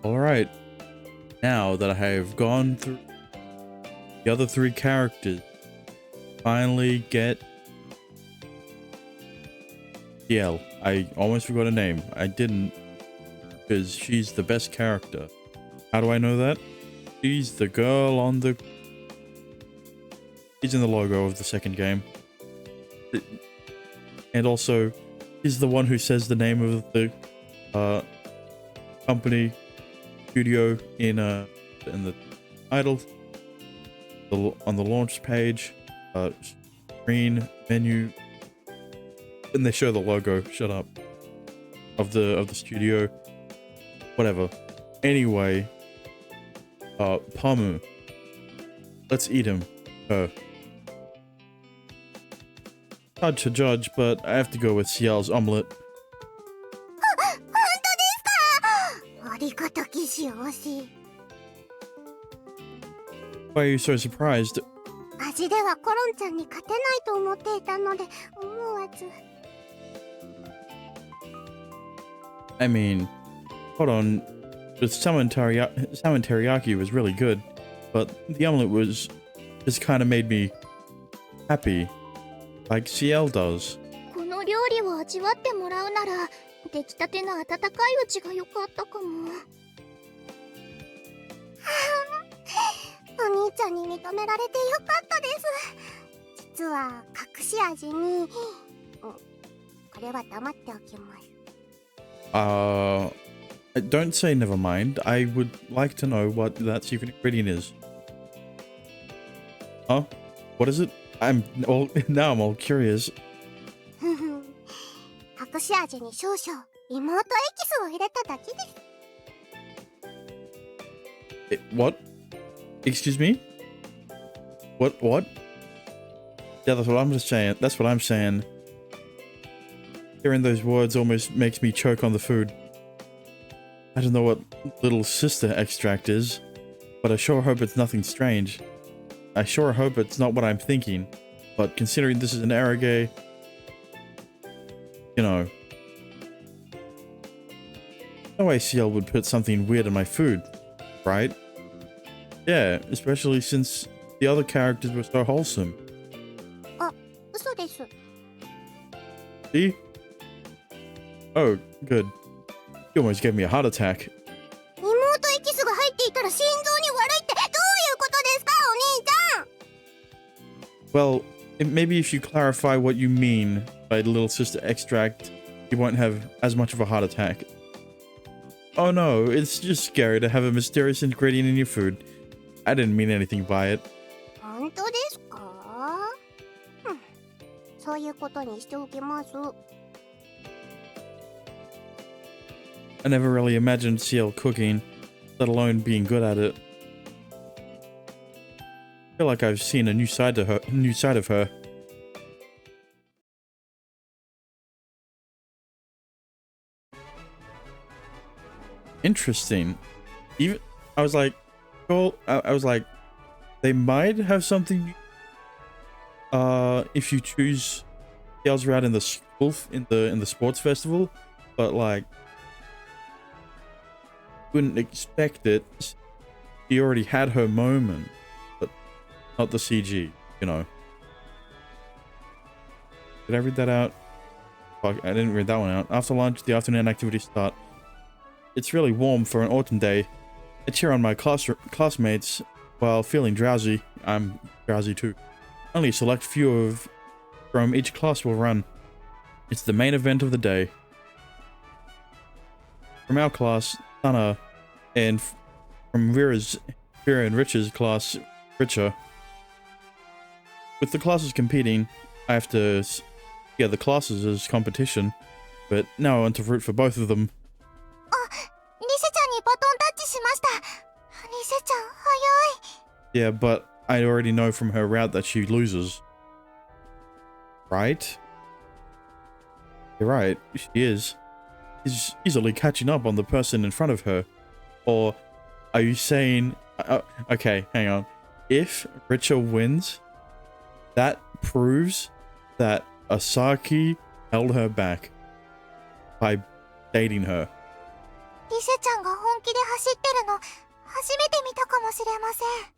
Alright, now that I have gone through the other three characters, finally get CL. I almost forgot her name. I didn't, because she's the best character. How do I know that? She's the girl on the... She's in the logo of the second game. And also, she's the one who says the name of the company studio in the title, on the launch page, screen menu, and they show the logo. Shut up. Of the studio, whatever. Anyway, Pamu. Let's eat him. Hard to judge, but I have to go with CL's omelette. Why are you so surprised? I mean, hold on. The salmon teriyaki was really good, but the omelette was just kind of made me happy, like CL does. Don't say never mind. I would like to know what that secret ingredient is. Huh? What is it? Now I'm all curious. What? Excuse me? What? Yeah, that's what I'm just saying. That's what I'm saying. Hearing those words almost makes me choke on the food. I don't know what little sister extract is, but I sure hope it's nothing strange. I sure hope it's not what I'm thinking, but considering this is an arage, you know. No way CL would put something weird in my food, right? Yeah, especially since the other characters were so wholesome. See? Oh, good. You almost gave me a heart attack. Well, maybe if you clarify what you mean by little sister extract, you won't have as much of a heart attack. Oh no, it's just scary to have a mysterious ingredient in your food. I didn't mean anything by it. I never really imagined CL cooking, let alone being good at it. I feel like I've seen a new side of her. Interesting. Even I was like, well, I was like, they might have something. If you choose CL's route in the school in the sports festival, but like, wouldn't expect it. She already had her moment, but not the CG, you know. Did I read that out? Fuck, I didn't read that one out. After lunch, the afternoon activities start. It's really warm for an autumn day. I cheer on my classmates while feeling drowsy. I'm drowsy too. Only a select few from each class will run. It's the main event of the day. From our class, Sana, and from Vera and Rich's class, Richa. With the classes competing, I have to get the classes as competition, but now I want to root for both of them. Yeah, but I already know from her route that she loses. Right? You're right, she is. She's easily catching up on the person in front of her. Or are you saying... okay, hang on. If Richa wins, that proves that Asaki held her back by dating her. リシェちゃんが本気で走ってるの初めて見たかもしれません。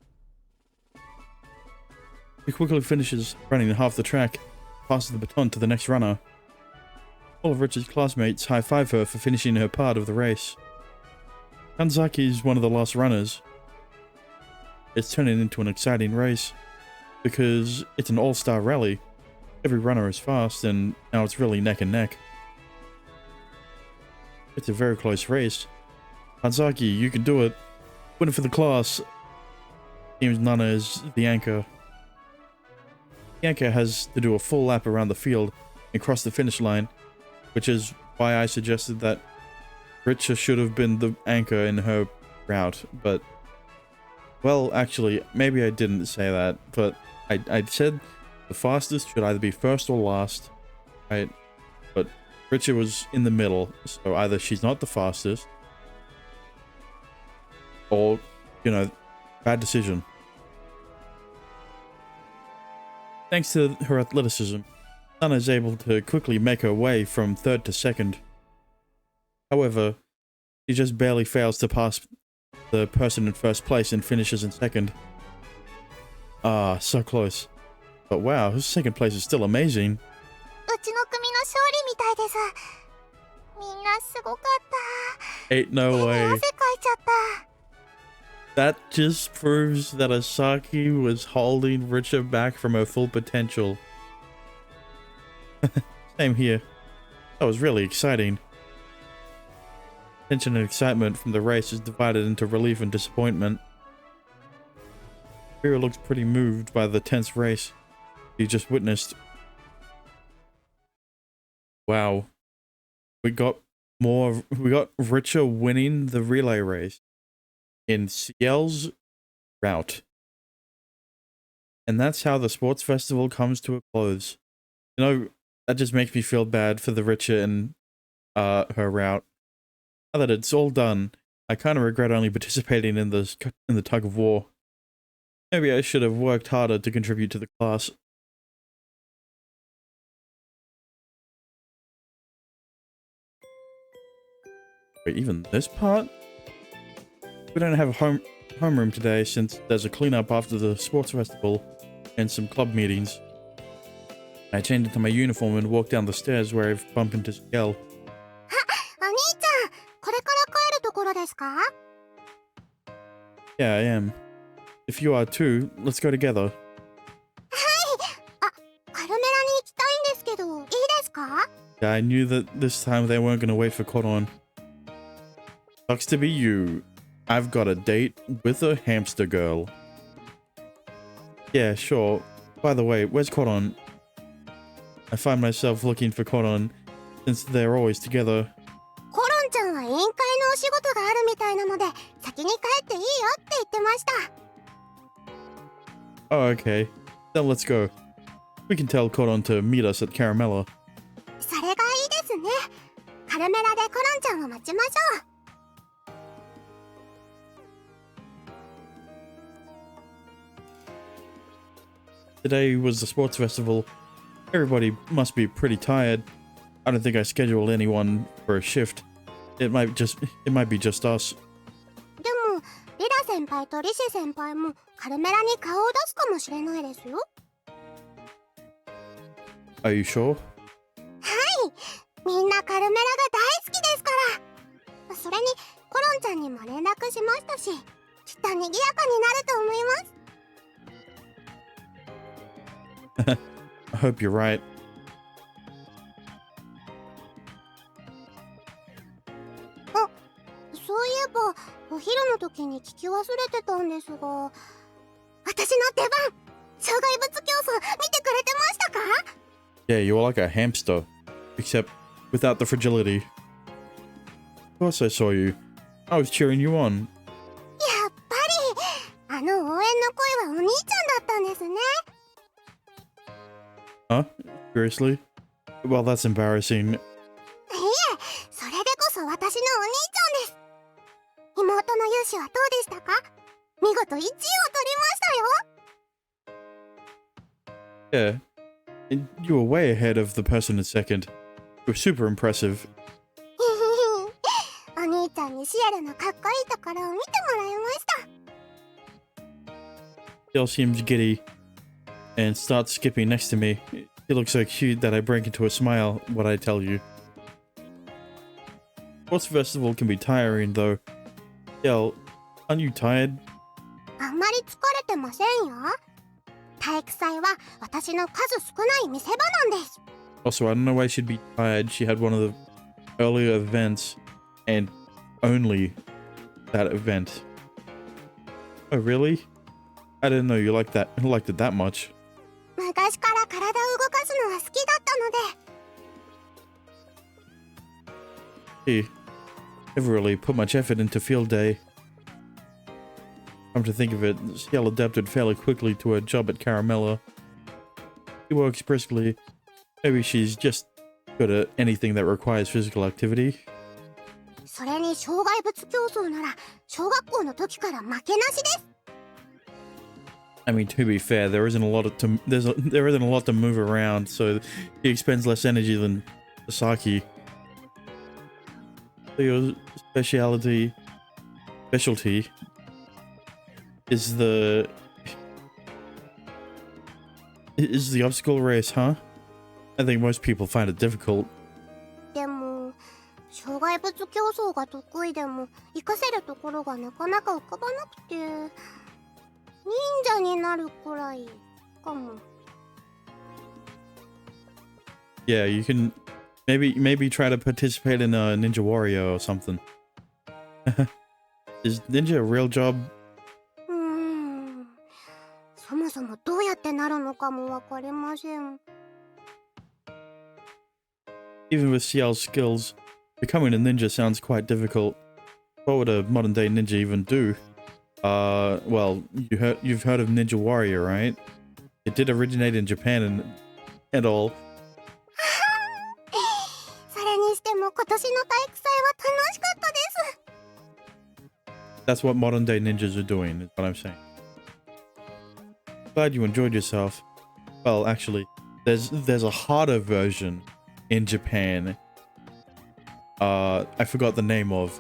He quickly finishes running half the track, passes the baton to the next runner. All of Richard's classmates high-five her for finishing her part of the race. Kanzaki is one of the last runners. It's turning into an exciting race, because it's an all-star rally. Every runner is fast, and now it's really neck and neck. It's a very close race. Kanzaki, you can do it. Win it for the class. Team Nana is the anchor. The anchor has to do a full lap around the field and cross the finish line, which is why I suggested that Richa should have been the anchor in her route, but... Well, actually, maybe I didn't say that, but I said the fastest should either be first or last, right? But Richa was in the middle, so either she's not the fastest, or, you know, bad decision. Thanks to her athleticism, Nana is able to quickly make her way from third to second. However, she just barely fails to pass the person in first place and finishes in second. Ah, so close. But wow, her second place is still amazing. うちの組の勝利みたいです。みんなすごかった。 Ain't no 手に way. 汗かいちゃった。 That just proves that Asaki was holding Richa back from her full potential. Same here. That was really exciting. Tension and excitement from the race is divided into relief and disappointment. Vera looks pretty moved by the tense race he just witnessed. Wow. We got Richa winning the relay race in Ciel's route. And that's how the sports festival comes to a close. You know, that just makes me feel bad for the Richa and her route. Now that it's all done, I kind of regret only participating in the tug of war. Maybe I should have worked harder to contribute to the class. Wait, even this part? We don't have a homeroom today since there's a cleanup after the sports festival and some club meetings. I changed into my uniform and walked down the stairs where I've bumped into Ciel. お兄ちゃん、これから帰るところですか? Yeah, I am. If you are too, let's go together. はい。あ、カルメラに行きたいんですけど、いいですか? Yeah, I knew that this time they weren't going to wait for Koron. Sucks to be you. I've got a date with a hamster girl. Yeah, sure. By the way, where's Koron? I find myself looking for Koron since they're always together. コロンちゃんは委員会のお仕事があるみたいなので、先に帰っていいよって言ってました。 Oh, okay. Then let's go. We can tell Koron to meet us at Caramella. それがいいですね。カルメラでコロンちゃんを待ちましょう。 Today was the sports festival. Everybody must be pretty tired. I don't think I scheduled anyone for a shift. It might be just us. でも、リラ先輩とリシェ先輩もカルメラに顔を出すかもしれないですよ。 Are you sure? はい。みんなカルメラが大好きですから。それに、コロンちゃんにも連絡しましたし、きっと賑やかになると思います。 I hope you're right. あ、そういえばお昼の時に聞き忘れてたんですが、私の出番、障害物競争見てくれてましたか? Yeah, you're like a hamster, except without the fragility. Of course I saw you. I was cheering you on. やっぱり、あの応援の声はお兄ちゃんだったんですね。 Huh? Seriously? Well, that's embarrassing. いえ、それでこそ私のお兄ちゃんです。妹の勇姿はどうでしたか? 見事1位を取りましたよ。 Yeah. And you were way ahead of the person in second. You were super impressive. お兄ちゃんにのかっこいいところを見てもらいました。 Ciel seems giddy and starts skipping next to me. She looks so cute that I break into a smile when I tell you. Sports festival can be tiring though. Ciel, aren't you tired? あんまり疲れてませんよ。体育祭は私の数少ない見せ場なんです。 Also, I don't know why she'd be tired. She had one of the earlier events and only that event. Oh, really? I didn't know you liked it that much. 昔から体を動かすのは好きだったので。 Hey, never really put much effort into field day. Come to think of it, Ciel adapted fairly quickly to her job at Caramella. She works briskly. Maybe she's just good at anything that requires physical activity. それに障害物競争なら小学校の時から負けなしです。 I mean, to be fair, there isn't a lot to move around, so he expends less energy than Sasaki. So your specialty is the obstacle race, huh? I think most people find it difficult. でも障害物競争が得意でも活かせるところがなかなか浮かばなくて、忍者になるくらいかも。 Yeah, you can maybe try to participate in a Ninja Warrior or something. Is ninja a real job? そもそもどうやってなるのかもわかりません。 Even with Ciel's skills, becoming a ninja sounds quite difficult. What would a modern day ninja even do? Well, you've heard of Ninja Warrior, right? It did originate in Japan and all. それにしても今年の体育祭は楽しかったです。 That's what modern day ninjas are doing, is what I'm saying. Glad you enjoyed yourself. Well, actually, there's a harder version in Japan. I forgot the name of.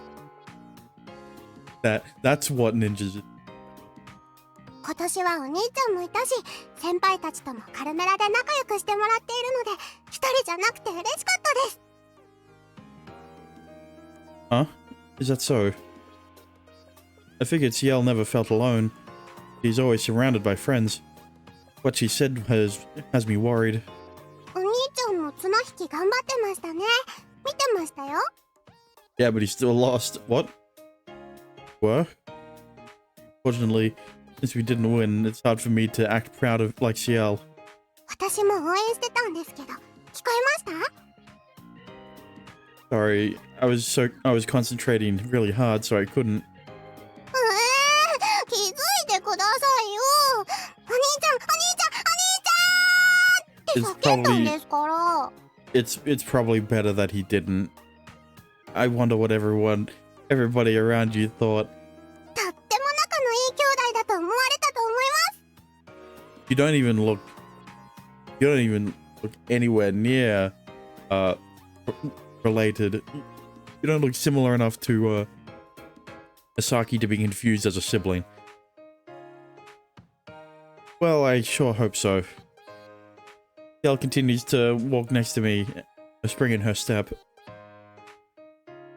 That's what ninjas. 今年はお兄ちゃんもいたし、先輩たちともカルメラで仲良くしてもらっているので、一人じゃなくて嬉しかったです。 Huh? Is that so? I figured Ciel never felt alone. She's always surrounded by friends. What she said has me worried. お兄ちゃんも綱引き頑張ってましたね。見てましたよ。 Yeah, but he still lost. What? Were? Fortunately, since we didn't win, it's hard for me to act proud of like Ciel. 私も応援してたんですけど、聞こえました？ Sorry, I was concentrating really hard, so I couldn't. 気づいてくださいよ。お兄ちゃん、お兄ちゃん、お兄ちゃんって叫んだんですから。 It's probably better that he didn't. I wonder what everybody around you thought. とっても仲のいい兄弟だと思われたと思います。 You don't even look anywhere near related. You don't look similar enough to Asaki to be confused as a sibling. Well, I sure hope so. Ciel continues to walk next to me, a spring in her step.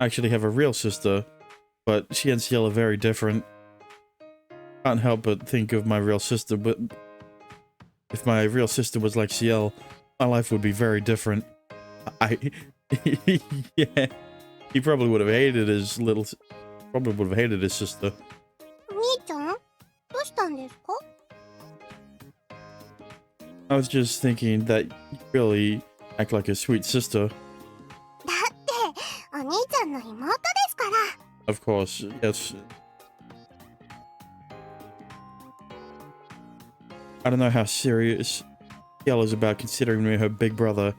I actually have a real sister, but she and Ciel are very different. Can't help but think of my real sister, but if my real sister was like Ciel, my life would be very different. Yeah, he probably would have hated his sister. お兄ちゃん、どうしたんですか？ I was just thinking that you really act like a sweet sister. だってお兄ちゃんの妹ですから。 Of course, yes. I don't know how serious Ciel is about considering me her big brother,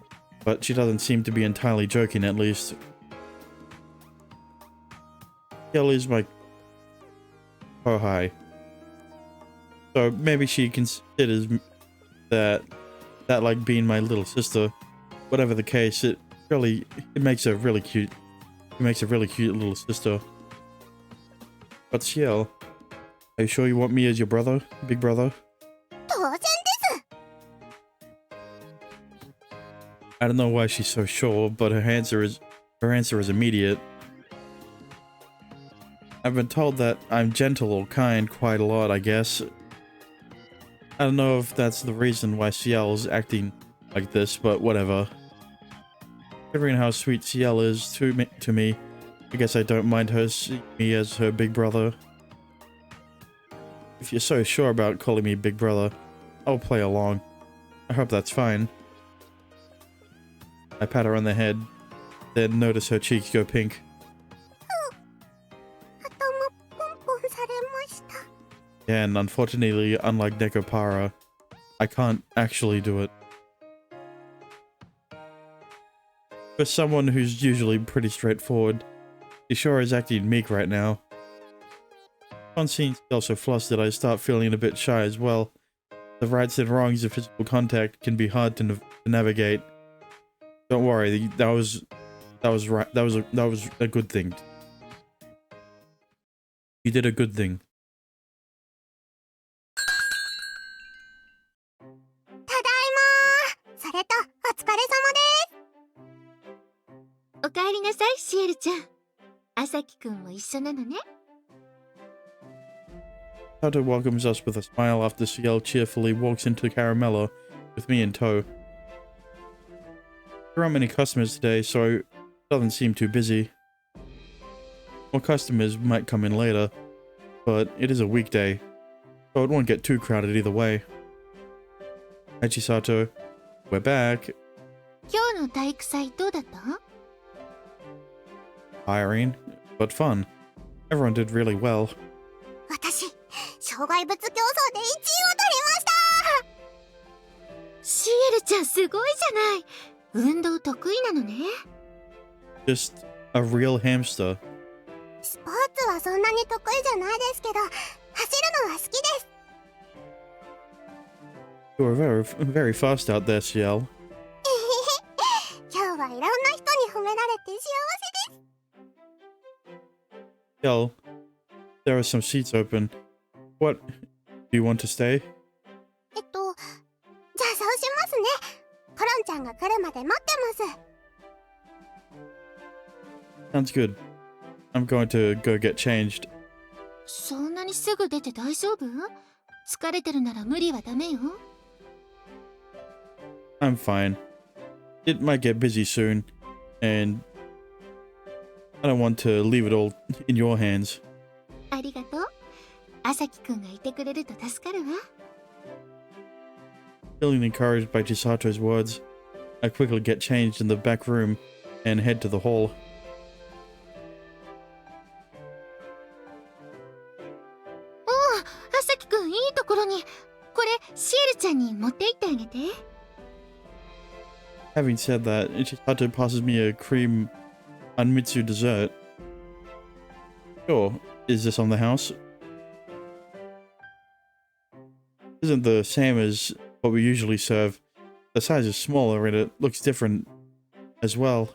but she doesn't seem to be entirely joking, at least. Ciel is my kohai, so maybe she considers that like being my little sister. Whatever the case, it makes a really cute little sister. But Ciel, are you sure you want me as your brother? Big brother? 当然です。 I don't know why she's so sure, but her answer is immediate. I've been told that I'm gentle or kind quite a lot, I guess. I don't know if that's the reason why Ciel's acting like this, but whatever. Considering how sweet Ciel is to me, I guess I don't mind her seeing me as her big brother. If you're so sure about calling me big brother, I'll play along. I hope that's fine. I pat her on the head, then notice her cheeks go pink. 頭ポンポンされました。 And unfortunately, unlike Nekopara, I can't actually do it. For someone who's usually pretty straightforward, he sure is acting meek right now. On seeing Ciel so flustered, I start feeling a bit shy as well. The rights and wrongs of physical contact can be hard to navigate. Don't worry, that was a good thing. You did a good thing. ただいまー。それとお疲れ様です。おかえりなさい、シエルちゃん。朝輝くんも一緒なのね。Tato welcomes us with a smile after Ciel cheerfully walks into Caramella with me in tow. There aren't many customers today, so it doesn't seem too busy. More customers might come in later, but it is a weekday, so it won't get too crowded either way. Hi Chisato, we're back. 今日の体育祭どうだった？ Tiring, but fun. Everyone did really well. 私、障害物競争で1位を取りました。シエルちゃんすごいじゃない。運動得意なのね。Just a real hamster. スポーツはそんなに得意じゃないですけど、走るのは好きです。 You are very fast out there, Ciel. 今日はいろんな人に褒められて幸せです。 Ciel, there are some seats open. What? Do you want to stay? じゃあそうしますね。コロンちゃんが来るまで待ってます。 Sounds good. I'm going to go get changed. そんなにすぐ出て大丈夫？疲れてるなら無理はダメよ。I'm fine. It might get busy soon, and I don't want to leave it all in your hands. ありがとう。朝輝くんがいてくれると助かるわ。Feeling encouraged by Chisato's words, I quickly get changed in the back room and head to the hall. おお、朝輝くんいいところに。これシエルちゃんに持って行ってあげて。Having said that, Chisato passes me a cream anmitsu dessert. Sure, is this on the house? Isn't the same as what we usually serve. The size is smaller and it looks different as well.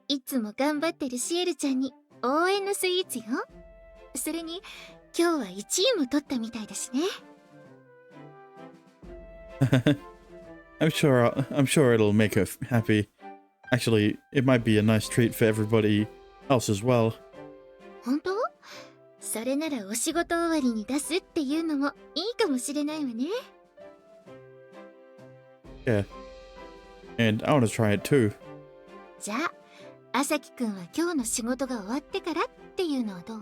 いつも頑張ってるシエルちゃんに応援のスイーツよ。それに今日は1位も取ったみたいだしね。I'm sure it'll make her happy. Actually, it might be a nice treat for everybody else as well. 本当？それならお仕事終わりに出すっていうのもいいかもしれないわね。Yeah. And I want to try it too. じゃあ、朝輝くんは今日の仕事が終わってからっていうのはどう？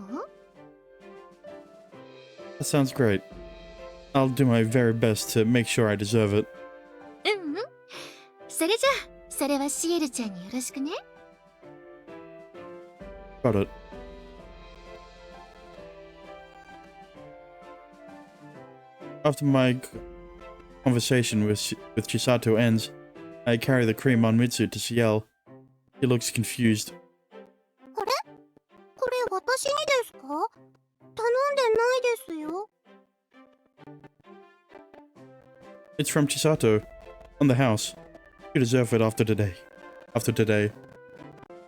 That sounds great. I'll do my very best to make sure I deserve it. うんうん。それじゃあ、それはシエルちゃんによろしくね。Got it. After my conversation with Chisato ends, I carry the cream on Mitsu to Ciel. He looks confused. あれ？これ私にですか？頼んでないですよ。 It's from Chisato. On the house. You deserve it after today. After today. 本当で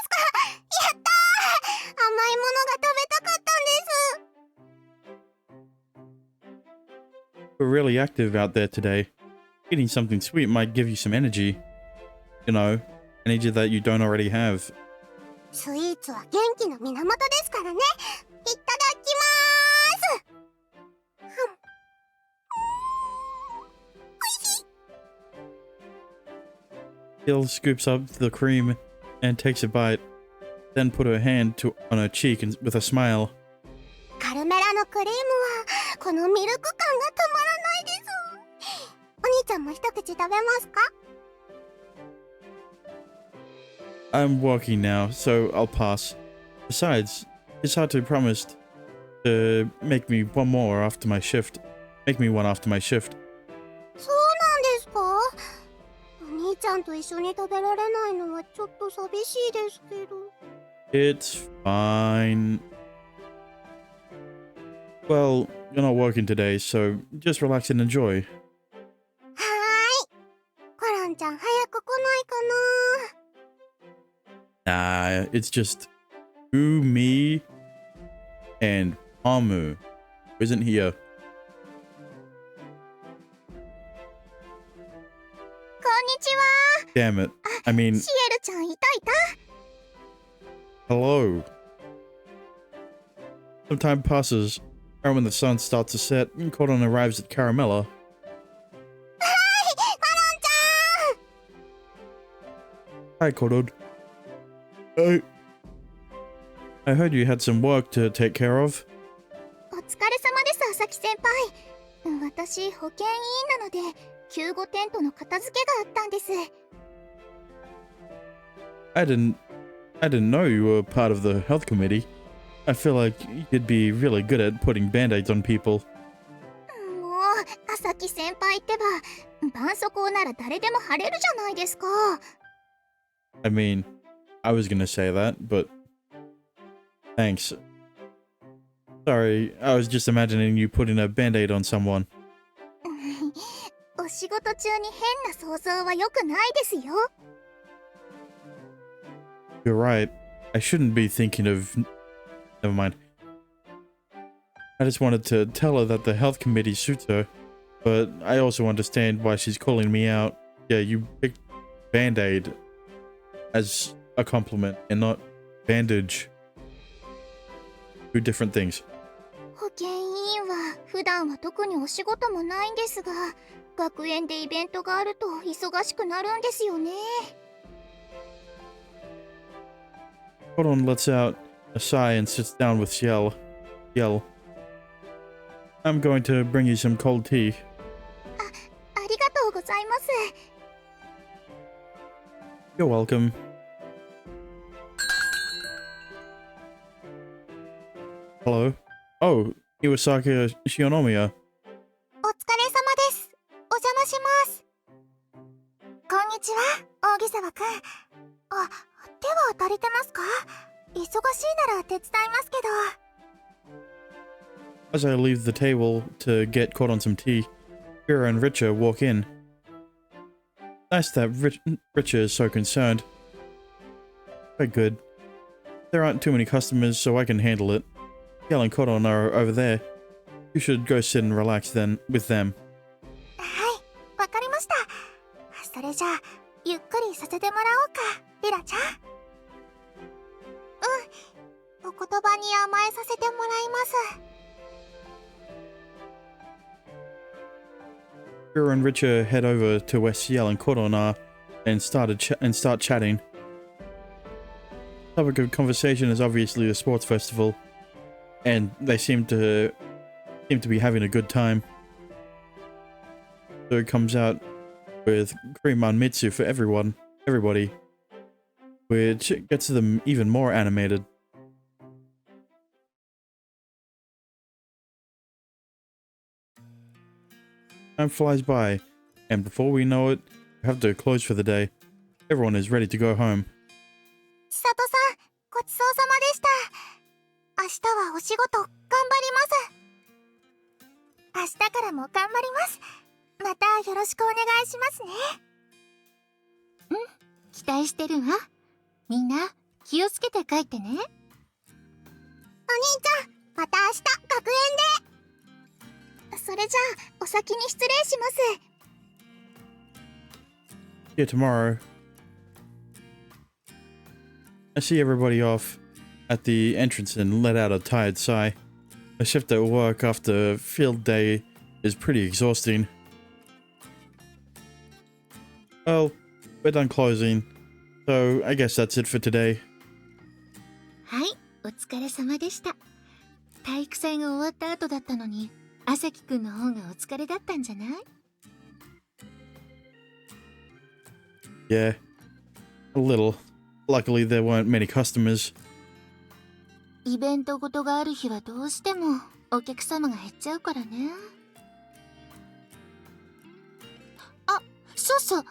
すか？やったー！甘いものが食べたかった We're really active out there today. Eating something sweet might give you some energy. You know, energy that you don't already have. スイーツは元気の源ですからね。いただきまーす。Jill scoops up the cream and takes a bite, then put her hand on her cheek with a smile. カルメラのクリームはこのミルク感がたまらないです。お兄ちゃんも一口食べますか？ I'm working now, so I'll pass. Besides, it's hard to promise to make me one after my shift. そうなんですか？お兄ちゃんと一緒に食べられないのはちょっと寂しいですけど。It's fine. Well, you're not working today, so just relax and enjoy. はーい。コロンちゃん早く来ないかな。 Nah, it's just you, me, and Amu, who isn't here. こんにちは。 Damn it. I mean, シエルちゃんいたいた。 hello. Some time passes, and when the sun starts to set, Cordon arrives at Caramella. はい、コロンちゃん。 Hi, Cordon. I heard you had some work to take care of. お疲れ様です、朝木先輩。私、保健委員なので、救護テントの片付けがあったんです。 I didn't know you were part of the health committee. I feel like you'd be really good at putting band-aids on people. もう、朝木先輩ってば、絆創膏なら誰でも貼れるじゃないですか。 I mean, I was gonna say that, but thanks. Sorry, I was just imagining you putting a band-aid on someone. お仕事中に変な想像は良くないですよ。 You're right. I shouldn't be thinking of... Never mind. I just wanted to tell her that the health committee suits her, but I also understand why she's calling me out. Yeah, you picked band-aid as a compliment and not bandage. Two different things. 保健委員は普段は特にお仕事もないんですが、学園でイベントがあると忙しくなるんですよね。 Cordon lets out a sigh and sits down with Ciel. I'm going to bring you some cold tea. ありがとうございます。 You're welcome. Hello. Oh, Iwasaki Shionomiya. お疲れ様です。お邪魔します。こんにちは、扇沢くん。あ、手は足りてますか？忙しいなら手伝いますけど。 As I leave the table to get Cordon some tea, Kira and Richa walk in. Nice that Richa is so concerned. Very good. There aren't too many customers, so I can handle it. Ciel and Cordon are over there. You should go sit and relax then with them. はい、わかりました。それじゃあ、ゆっくりさせてもらおうか、リラちゃん。お言葉に甘えさせてもらいます。 Kira and Richa head over to where Ciel and Cordon are and start chatting. Topic of conversation is obviously the sports festival, and they seem to be having a good time. So it comes out with cream on Mitsu for everybody, which gets them even more animated. Time flies by, and before we know it, we have to close for the day. Everyone is ready to go home. 千里さん、ごちそうさまでした。明日はお仕事頑張ります。明日からも頑張ります。またよろしくお願いしますね。期待してるわ。みんな気をつけて帰ってね。お兄ちゃん、また明日学園で。それじゃあ、お先に失礼します。See you tomorrow. I see everybody off at the entrance and let out a tired sigh. A shift at work after field day is pretty exhausting. Well, we're done closing, so I guess that's it for today. はい、お疲れ様でした。体育祭が終わった後だったのに、朝輝くんの方がお疲れだったんじゃない？ Yeah, a little. Luckily there weren't many customers. イベントごとがある日はどうしてもお客様が減っちゃうからね。あ、そうそう、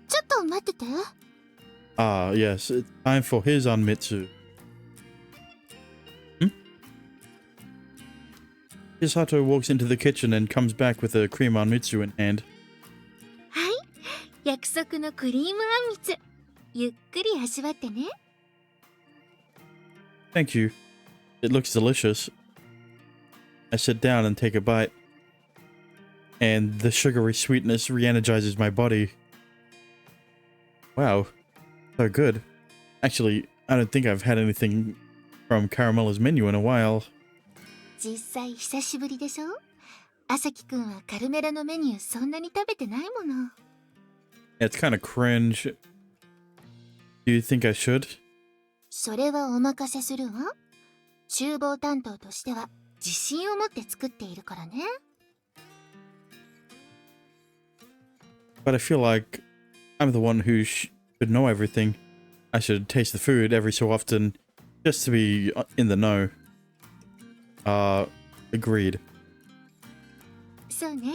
ちょっと待ってて。Ah, yes, it's time for his Anmitsu. Chisato walks into the kitchen and comes back with a cream Anmitsu in hand. はい、約束のクリームあんみつ。ゆっくり味わってね。Thank you. It looks delicious. I sit down and take a bite. And the sugary sweetness re-energizes my body. Wow, so good. Actually, I don't think I've had anything from Caramella's menu in a while. 実際久しぶりでしょ？朝輝くんはカルメラのメニューそんなに食べてないもの。It's kind of cringe. Do you think I should? それはお任せするわ。厨房担当としては自信を持って作っているからね。But I feel like I'm the one who should know everything. I should taste the food every so often just to be in the know. Agreed. そうね。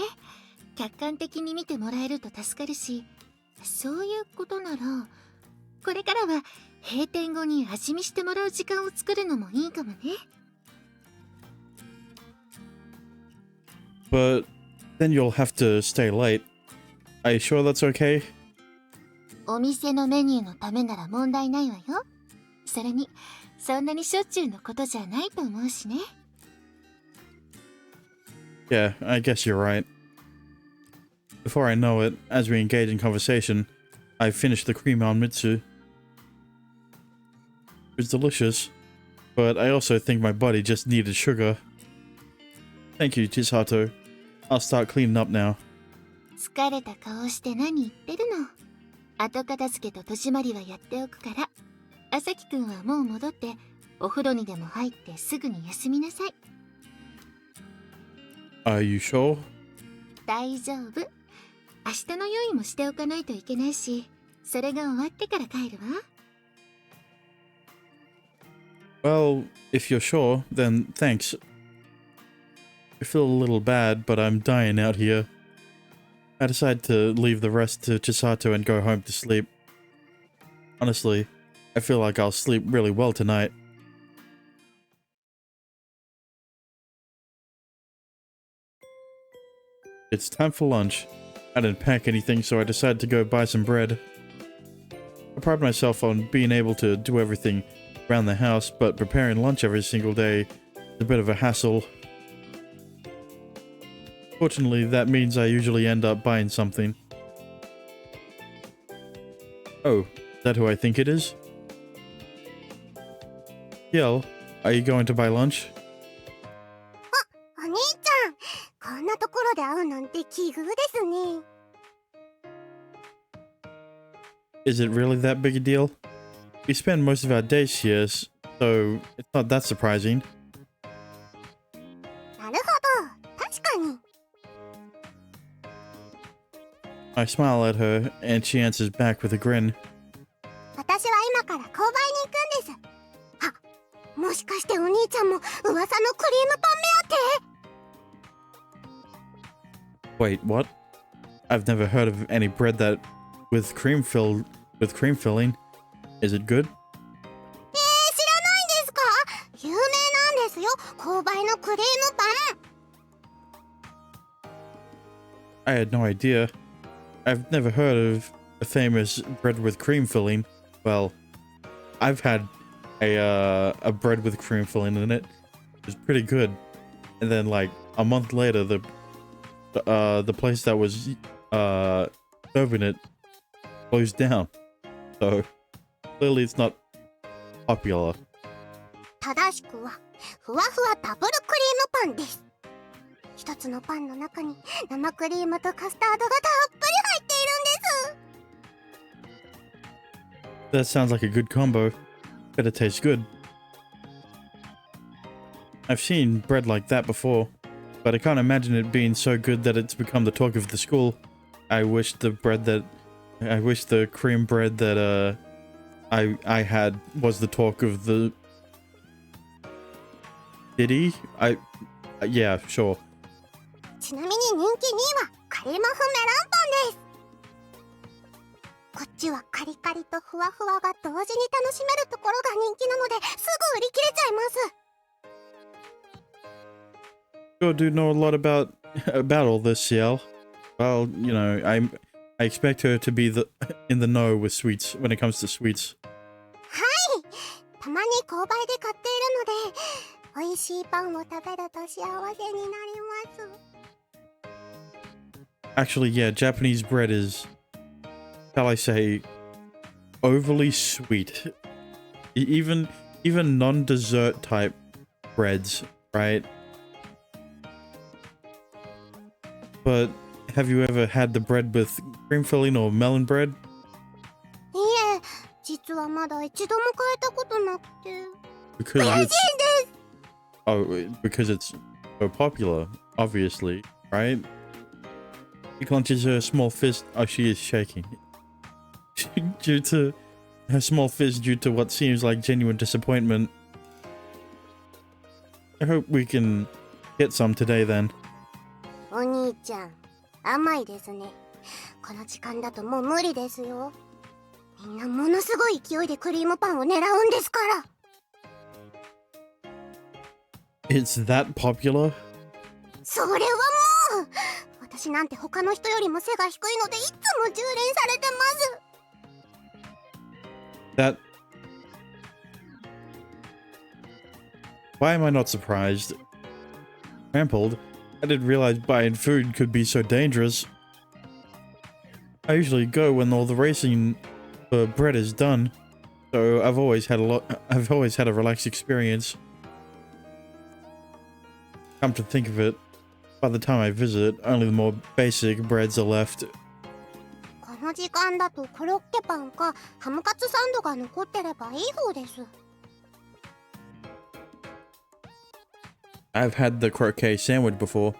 客観的に見てもらえると助かるし、そういうことなら、これからは閉店後に味見してもらう時間を作るのもいいかもね。But then you'll have to stay late. Are you sure that's okay? お店のメニューのためなら問題ないわよ。それに、そんなにしょっちゅうのことじゃないと思うしね。Yeah, I guess you're right. Before I know it, as we engage in conversation, I've finished the cream Anmitsu. It was delicious, but I also think my body just needed sugar. Thank you, Chisato. I'll start cleaning up now. 疲れた顔して何言ってるの。後片付けと戸締まりはやっておくから。朝輝くんはもう戻って、お風呂にでも入ってすぐに休みなさい。Are you sure? 大丈夫。明日の用意もしておかないといけないし、それが終わってから帰るわ。Well, if you're sure, then thanks. I feel a little bad, but I'm dying out here. I decide to leave the rest to Chisato and go home to sleep. Honestly, I feel like I'll sleep really well tonight. It's time for lunch. I didn't pack anything, so I decided to go buy some bread. I pride myself on being able to do everything around the house, but preparing lunch every single day is a bit of a hassle. Fortunately, that means I usually end up buying something. Oh, is that who I think it is? Yel, are you going to buy lunch? お兄ちゃん、こんなところで会うなんて奇遇ですね。Is it really that big a deal? We spend most of our days here, so it's not that surprising. なるほど、確かに。I smile at her, and she answers back with a grin. 私は今から購買に行くんです。あ、もしかしてお兄ちゃんも噂のクリームパン目当て？ Wait, what? I've never heard of any bread that with cream filling. Is it good? 知らないんですか？有名なんですよ、購買のクリームパン。 I had no idea. I've never heard of a famous bread with cream filling. Well, I've had a bread with cream filling in it. It was pretty good. And then like a month later, the the place that was serving it closed down. So clearly it's not popular. 正しくはふわふわダブルクリームパンです。一つのパンの中に生クリームとカスタードがたっぷり入っているんです。 That sounds like a good combo. Better taste good. I've seen bread like that before, but I can't imagine it being so good that it's become the talk of the school. I wish the cream bread that I had was the talk of the city. Yeah, sure. ちなみに人気2位はカリモフメロンパンです。こっちはカリカリとふわふわが同時に楽しめるところが人気なのですぐ売り切れちゃいます。 Sure do know a lot about all this, CL. Well, you know, I expect her to be in the know with sweets when it comes to sweets. はい、たまに購買で買っているので、美味しいパンを食べると幸せになります。 Actually, yeah, Japanese bread is, shall I say, overly sweet. Even non-dessert type breads, right? But have you ever had the bread with cream filling or melon bread? いえ、実はまだ一度も買えたことなくて。 Because 美味しい it's んです。 oh, because it's so popular, obviously, right? She clenches her small fist. Oh, she is shaking. Due to her small fist, due to what seems like genuine disappointment. I hope we can get some today then. お兄ちゃん、甘いですね。この時間だともう無理ですよ。みんなものすごい勢いでクリームパンを狙うんですから。 It's that popular? それはもう、私なんて他の人よりも背が低いのでいつも蹂躙されてます。 That... Why am I not surprised? Trampled? I didn't realize buying food could be so dangerous. I usually go when all the racing for bread is done, so I've always had a relaxed experience. Come to think of it, by the time I visit, only the more basic breads are left. この時間だとコロッケパンかハムカツサンドが残ってればいい方です。 I've had the croquet sandwich before.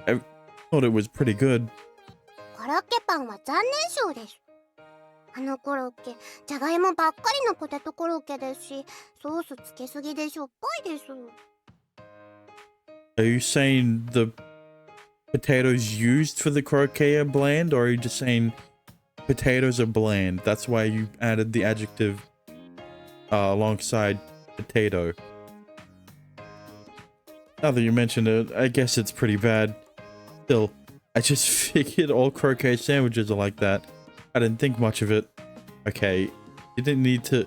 I thought it was pretty good. コロッケパンは残念賞です。あのコロッケ、じゃがいもばっかりのポテトコロッケですし、ソースつけすぎでしょっぱいです。 Are you saying the potatoes used for the croquet are bland, or are you just saying potatoes are bland? That's why you added the adjective alongside potato. Now that you mention it, I guess it's pretty bad. Still, I just figured all croquet sandwiches are like that. I didn't think much of it. Okay, you didn't need to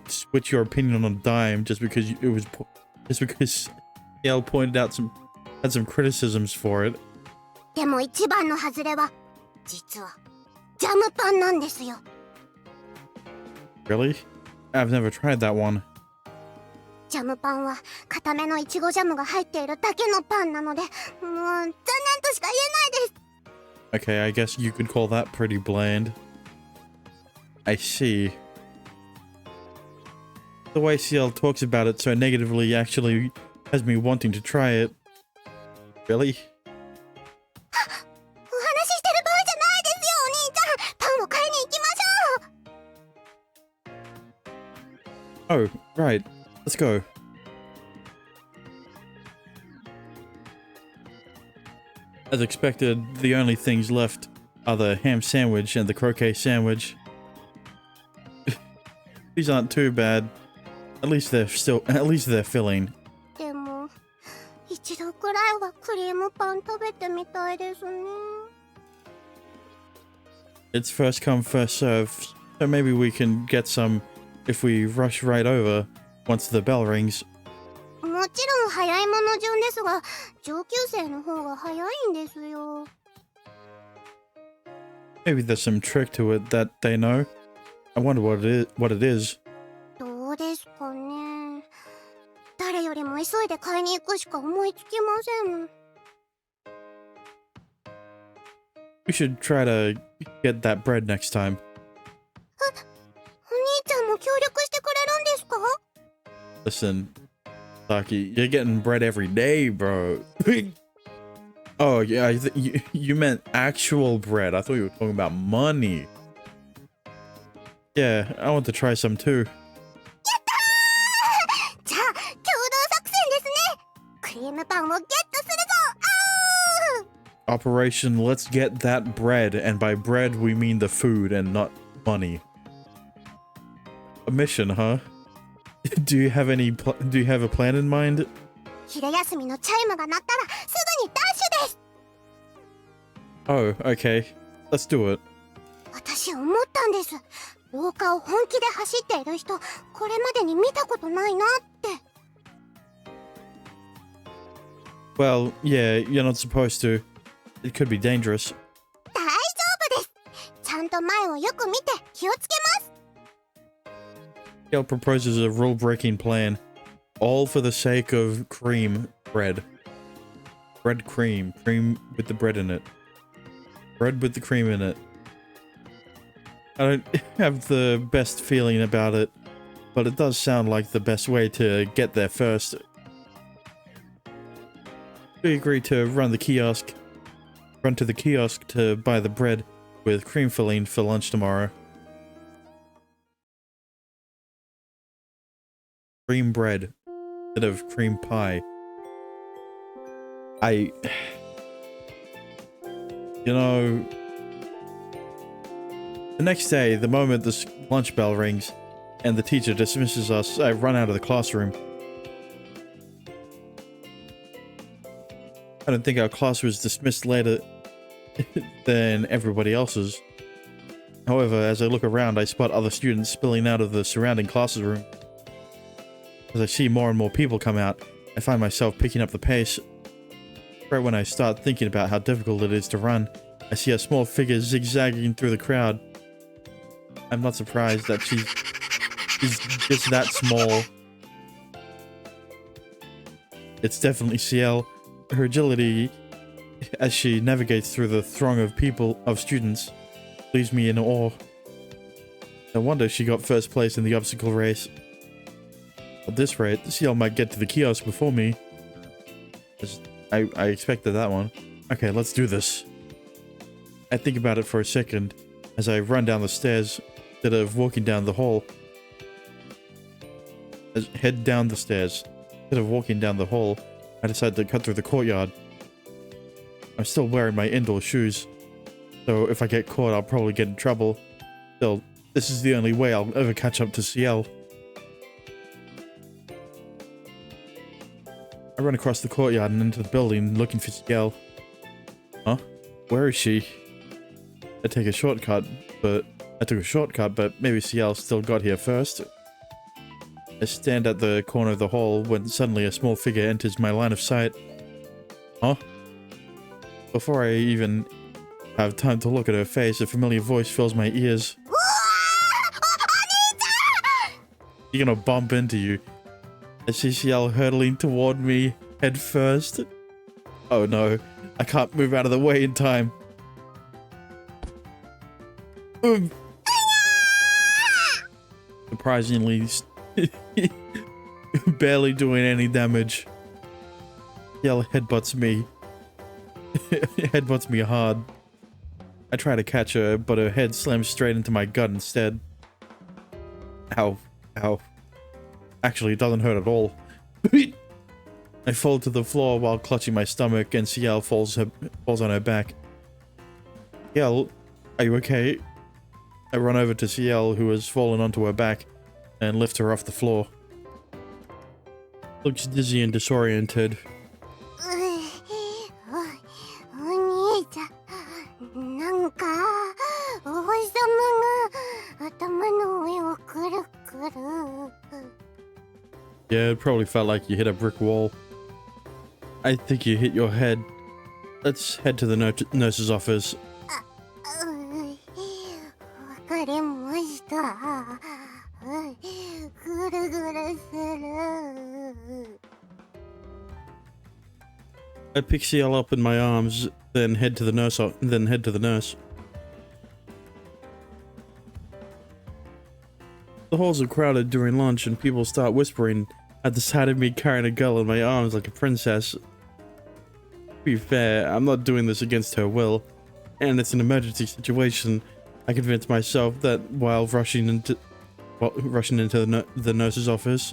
switch your opinion on a dime just because Yale pointed out had some criticisms for it. でも一番の外れは実はジャムパンなんですよ。 Really? I've never tried that one. ジャムパンは固めのいちごジャムが入っているだけのパンなので、もう残念としか言えないです。 Okay, I guess you could call that pretty bland. I see. The way CL talks about it so negatively actually has me wanting to try it. Really? お話ししてる場合じゃないですよ、お兄ちゃん。パンを買いに行きましょう。 Oh, right. Let's go. As expected, the only things left are the ham sandwich and the croquet sandwich. These aren't too bad. At least they're filling. でも一度くらいはクリームパン食べてみたいですね。 It's first come, first serve, so maybe we can get some if we rush right over once the bell rings. ももちろん早いもの順ですが、上級生の方が早いんですよ。Maybe there's some trick to it that they know. I wonder what it is. どうですかね。誰よりも急いで買いに行くしか思いつきません。We should try to get that bread next time. お兄ちゃんも協力してくれるんですか？ Listen, Saki, you're getting bread every day, bro. Oh, yeah, you meant actual bread. I thought you were talking about money. Yeah, I want to try some too. じゃあ、共同作戦ですね。クリームパンをゲットするぞ。Operation Let's Get That Bread, and by bread we mean the food and not money. A mission, huh? Do you have a plan in mind? 昼休みのチャイムが鳴ったらすぐにダッシュです。Oh, okay. Let's do it. 私思ったんです。廊下を本気で走っている人、これまでに見たことないなって。Well, yeah, you're not supposed to. It could be dangerous. 大丈夫です。ちゃんと前をよく見て気をつけます。Gail proposes a rule-breaking plan, all for the sake of cream bread. Bread cream with the bread in it. Bread with the cream in it. I don't have the best feeling about it, but it does sound like the best way to get there first. We agree to run to the kiosk to buy the bread with cream filling for lunch tomorrow. Cream bread instead of cream pie. You know, the next day, the moment the lunch bell rings and the teacher dismisses us, I run out of the classroom. I don't think our class was dismissed later than everybody else's. However, as I look around, I spot other students spilling out of the surrounding classroom. As I see more and more people come out, I find myself picking up the pace. Right when I start thinking about how difficult it is to run, I see a small figure zigzagging through the crowd. I'm not surprised that she's just that small. It's definitely CL. Her agility as she navigates through the throng of students leaves me in awe. No wonder she got first place in the obstacle race. At this rate, CL might get to the kiosk before me. I expected that one. Okay, let's do this. I think about it for a second as I run down the stairs instead of walking down the hall. Head down the stairs. Instead of walking down the hall, I decide to cut through the courtyard. I'm still wearing my indoor shoes, so if I get caught, I'll probably get in trouble. Still, this is the only way I'll ever catch up to CL. I run across the courtyard and into the building looking for CL. Huh? Where is she? I took a shortcut, but maybe CL still got here first. I stand at the corner of the hall when suddenly a small figure enters my line of sight. Huh? Before I even have time to look at her face, a familiar voice fills my ears. She's gonna bump into you. I see CL hurtling toward me, head first. Oh no, I can't move out of the way in time. Surprisingly, barely doing any damage. CL headbutts me. Headbutts me hard. I try to catch her, but her head slams straight into my gut instead. Ow. Ow. Actually, it doesn't hurt at all. I fall to the floor while clutching my stomach, and CL falls on her back. CL, are you okay? I run over to CL, who has fallen onto her back, and lift her off the floor. Looks dizzy and disoriented. お兄ちゃん、なんか王様が頭の上をくるくる。Yeah, it probably felt like you hit a brick wall. I think you hit your head. Let's head to the nurse's office. わかりました。ぐるぐるする。 I pick CL up in my arms, then head to the nurse. The halls are crowded during lunch, and people start whispering at the sight of me carrying a girl in my arms like a princess. To be fair, I'm not doing this against her will, and it's an emergency situation. I convince myself that while rushing into the nurse's office.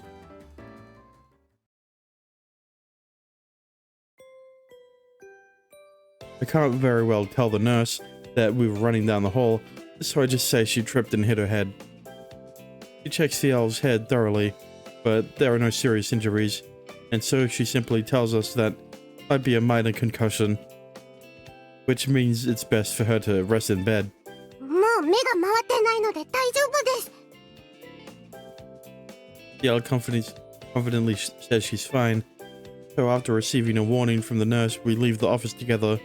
I can't very well tell the nurse that we were running down the hall, so I just say she tripped and hit her head. She checks CL's head thoroughly, but there are no serious injuries, and so she simply tells us that it might be a minor concussion, which means it's best for her to rest in bed. もう目が回ってないので大丈夫です。 CL confidently says she's fine, so after receiving a warning from the nurse, we leave the office together.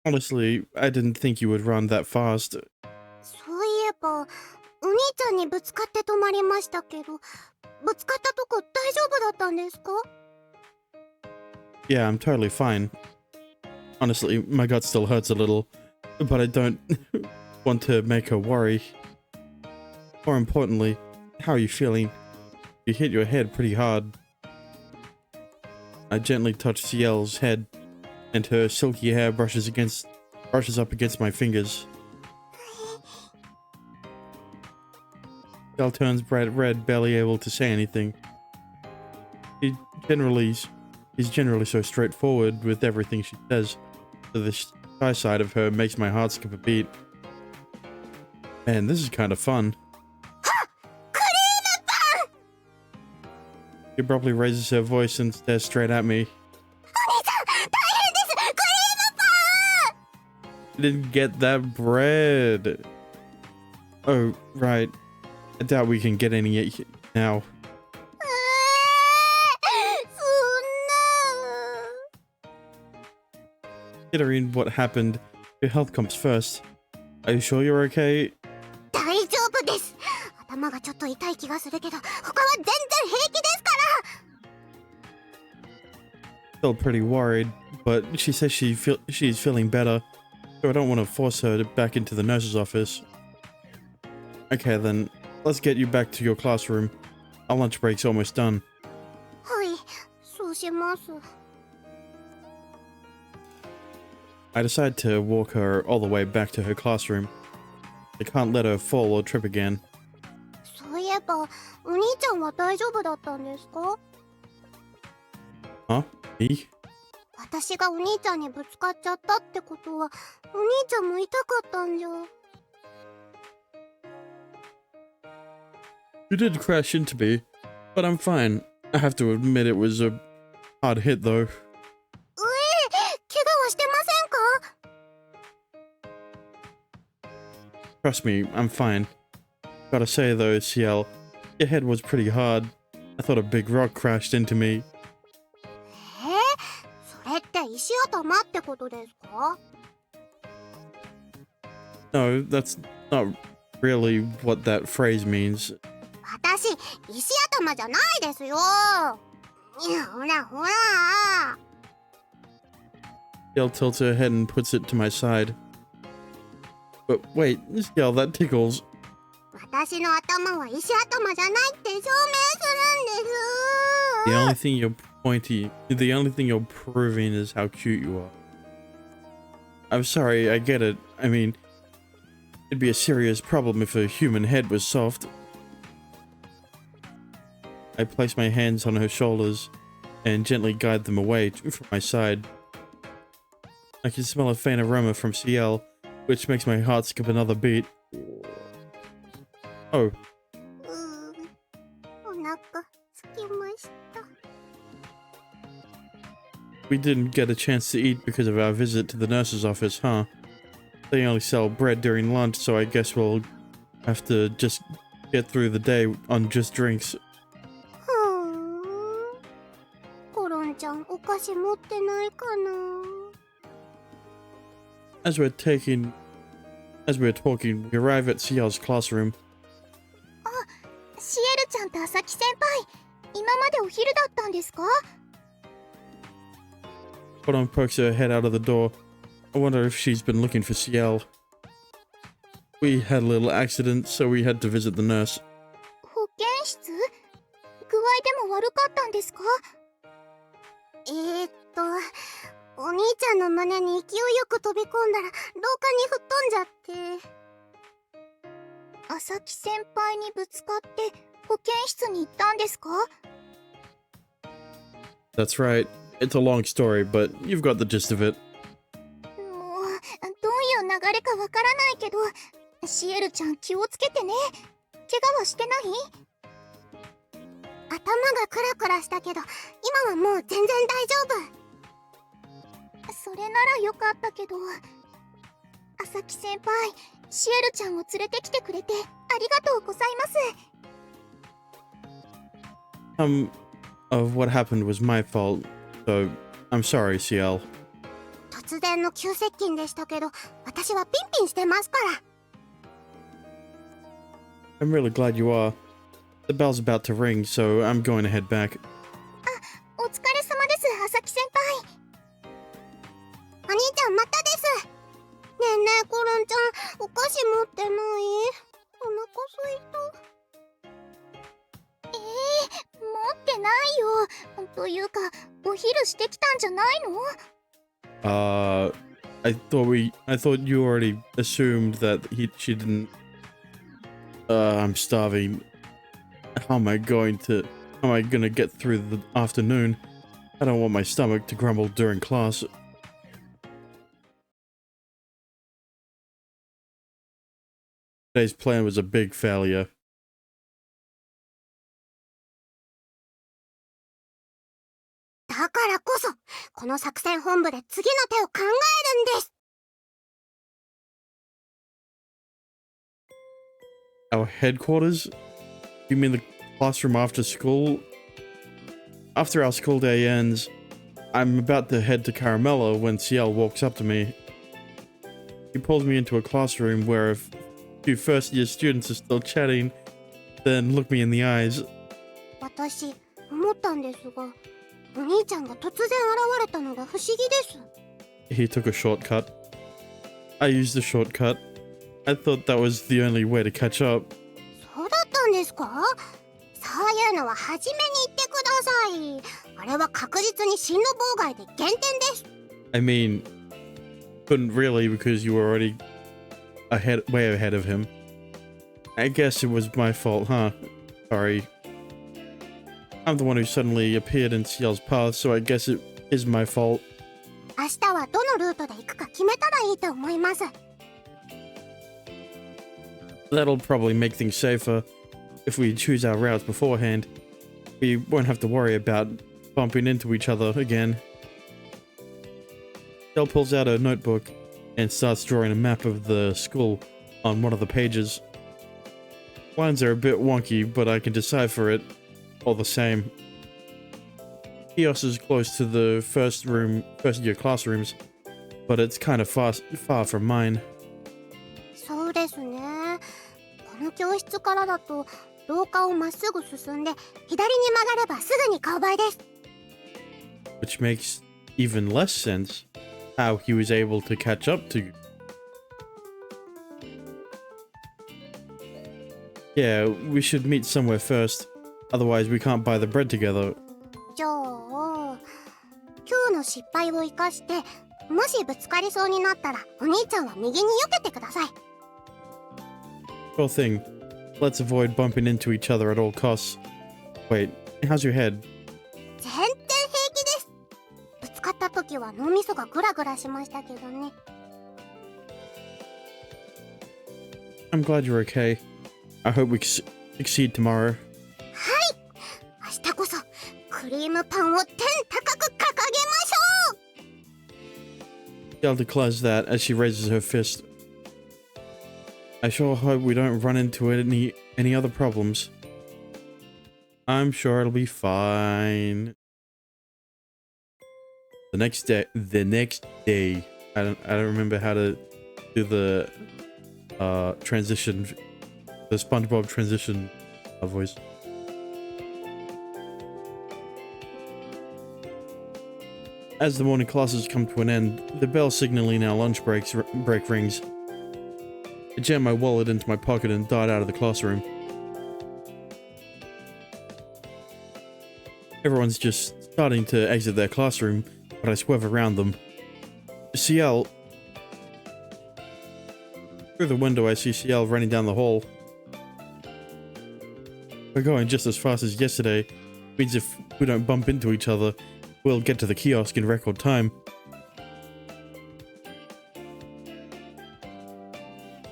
Honestly, I didn't think you would run that fast. そういえば、お兄ちゃんにぶつかって止まりましたけど、ぶつかったとこ大丈夫だったんですか? Yeah, I'm totally fine. Honestly, my gut still hurts a little, but I don't want to make her worry. More importantly, how are you feeling? You hit your head pretty hard. I gently touch CL's head, and her silky hair brushes up against my fingers. CL turns bright red, barely able to say anything. He's generally so straightforward with everything she says, so the shy side of her makes my heart skip a beat. Man, this is kind of fun. She abruptly raises her voice and stares straight at me. I didn't get that bread. Oh, right. I doubt we can get any now. Considering what happened, your health comes first. Are you sure you're okay? 大丈夫です。頭がちょっと痛い気がするけど、他は全然平気ですから。 Still pretty worried, but she says she's feeling better, so I don't want to force her back into the nurse's office. Okay then, let's get you back to your classroom. Our lunch break's almost done. はい、そうします。 I decide to walk her all the way back to her classroom. I can't let her fall or trip again. そういえば、お兄ちゃんは大丈夫だったんですか? Huh? Me? 私がお兄ちゃんにぶつかっちゃったってことは、お兄ちゃんも痛かったんじゃ。 You did crash into me, but I'm fine. I have to admit it was a hard hit though. 怪我はしてませんか? Trust me, I'm fine. Gotta say though, CL, your head was pretty hard. I thought a big rock crashed into me. それって石頭ってことですか? No, that's not really what that phrase means. 私、石頭じゃないですよ。ほらほら。 CL tilts her head and puts it to my side. But wait, CL, that tickles. 私の頭は石頭じゃないって証明するんです。 The only thing you're proving is how cute you are. I'm sorry, I get it. I mean, it'd be a serious problem if a human head was soft. I place my hands on her shoulders and gently guide them away from my side. I can smell a faint aroma from CL, which makes my heart skip another beat. Oh. お腹すきました。 We didn't get a chance to eat because of our visit to the nurse's office, huh? They only sell bread during lunch, so I guess we'll have to just get through the day on just drinks. コロンちゃん、お菓子持ってないかな。 As we're talking, we arrive at Ciel's classroom. シエルちゃんと朝木先輩、今までお昼だったんですか？ Koron pokes her head out of the door. I wonder if she's been looking for Ciel. We had a little accident, so we had to visit the nurse. 保健室？具合でも悪かったんですか？お兄ちゃんの胸に勢いよく飛び込んだら廊下に吹っ飛んじゃって。朝木先輩にぶつかって保健室に行ったんですか？ That's right. It's a long story, but you've got the gist of it. もう、どういう流れかわからないけど、シエルちゃん気をつけてね。怪我はしてない？頭がクラクラしたけど、今はもう全然大丈夫。それならよかったけど、朝木先輩、シエルちゃんを連れてきてくれてありがとうございます。Of what happened was my fault, so I'm sorry, Ciel. 突然の急接近でしたけど、私はピンピンしてますから。I'm really glad you are. The bell's about to ring, so I'm going to head back. お疲れ様です、朝木先輩。お兄ちゃんまたです。ねえねえ、コロンちゃん、お菓子持ってない？お腹すいた。持ってないよ。というか、お昼してきたんじゃないの？ I thought you already assumed that she didn't. I'm starving. How am I gonna get through the afternoon? I don't want my stomach to grumble during class. Today's plan was a big failure. だからこそ、この作戦本部で次の手を考えるんです。Our headquarters? You mean the classroom after school? After our school day ends, I'm about to head to Caramella when Ciel walks up to me. He pulls me into a classroom where a few first-year students are still chatting, then look me in the eyes. 私、思ったんですが、お兄ちゃんが突然現れたのが不思議です。He took a shortcut. I used the shortcut. I thought that was the only way to catch up. そうだったんですか？そういうのは初めに言ってください。あれは確実に進路妨害で減点です。I mean, couldn't really because you were already way ahead of him. I guess it was my fault, huh? Sorry. I'm the one who suddenly appeared in Ciel's path, so I guess it is my fault. 明日はどのルートで行くか決めたらいいと思います。That'll probably make things safer if we choose our routes beforehand. We won't have to worry about bumping into each other again. Ciel pulls out her notebook and starts drawing a map of the school on one of the pages. Lines are a bit wonky, but I can decipher it all the same. Kiosk is close to the first year classrooms, but it's kind of far from mine. そうですね。この教室からだと廊下をまっすぐ進んで左に曲がればすぐに顔映えです。Which makes even less sense how he was able to catch up to you. Yeah, we should meet somewhere first. Otherwise, we can't buy the bread together. じゃあ、今日の失敗を生かして、もしぶつかりそうになったら、お兄ちゃんは右に避けてください。Sure thing. Let's avoid bumping into each other at all costs. Wait, how's your head? 全然平気です。ぶつかった時は脳みそがグラグラしましたけどね。I'm glad you're okay. I hope we succeed tomorrow. 明日こそ、クリームパンを天高く掲げましょう。 Ciel declares that as she raises her fist. I sure hope we don't run into any other problems. I'm sure it'll be fine. The next day, I don't remember how to do the transition, the SpongeBob transition voice. As the morning classes come to an end, the bell signaling our lunch break rings. I jammed my wallet into my pocket and darted out of the classroom. Everyone's just starting to exit their classroom, but I swerve around them. CL. Through the window, I see CL running down the hall. We're going just as fast as yesterday. Means if we don't bump into each other, we'll get to the kiosk in record time.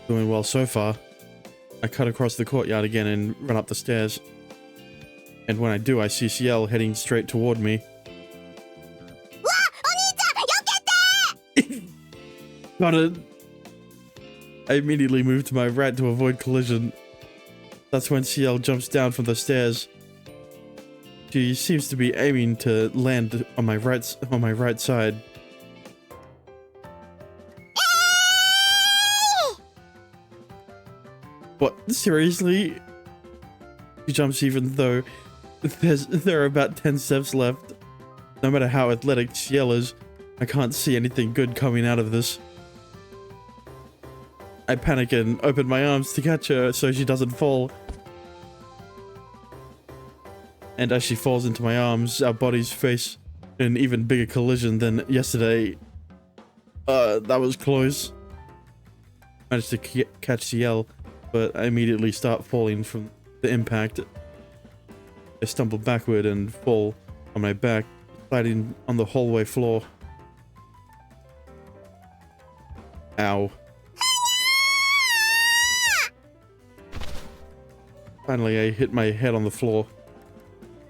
Doing well so far. I cut across the courtyard again and run up the stairs. And when I do, I see CL heading straight toward me. Got it! I immediately move to my right to avoid collision. That's when CL jumps down from the stairs. She seems to be aiming to land on my right side. What? Seriously? She jumps even though there are about 10 steps left. No matter how athletic CL is, I can't see anything good coming out of this. I panic and open my arms to catch her so she doesn't fall. And as she falls into my arms, our bodies face an even bigger collision than yesterday. That was close. Managed to catch CL, but I immediately start falling from the impact. I stumble backward and fall on my back, sliding on the hallway floor. Ow. Finally, I hit my head on the floor.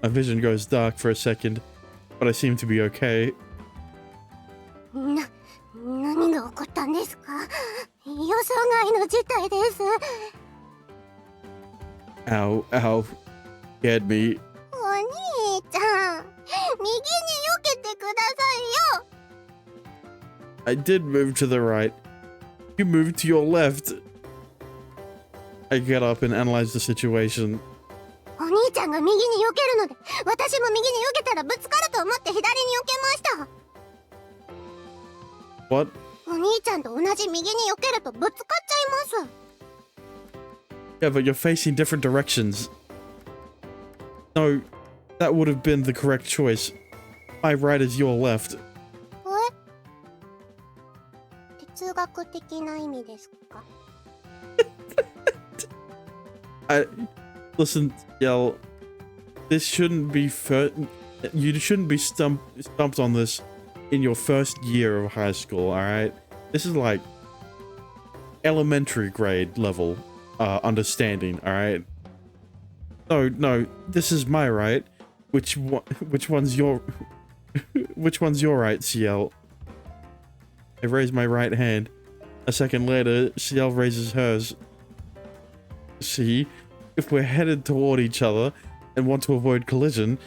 My vision goes dark for a second, but I seem to be okay. 何が起こったんですか？予想外の事態です。Ow, ow. Scared me. お兄ちゃん、右に避けてくださいよ。I did move to the right. You moved to your left. I get up and analyze the situation. お兄ちゃんが右に避けるので、私も右に避けたらぶつかると思って左に避けました。What? お兄ちゃんと同じ右に避けるとぶつかっちゃいます。Yeah, but you're facing different directions. No, that would have been the correct choice. My right is your left. 哲学的な意味ですか？ Listen, Yell. This shouldn't be you shouldn't be stumped on this in your first year of high school, alright? This is like elementary grade level understanding, alright? No, this is my right. Which one's your which one's your right, CL? I raise my right hand. A second later, CL raises hers. See, if we're headed toward each other and want to avoid collision,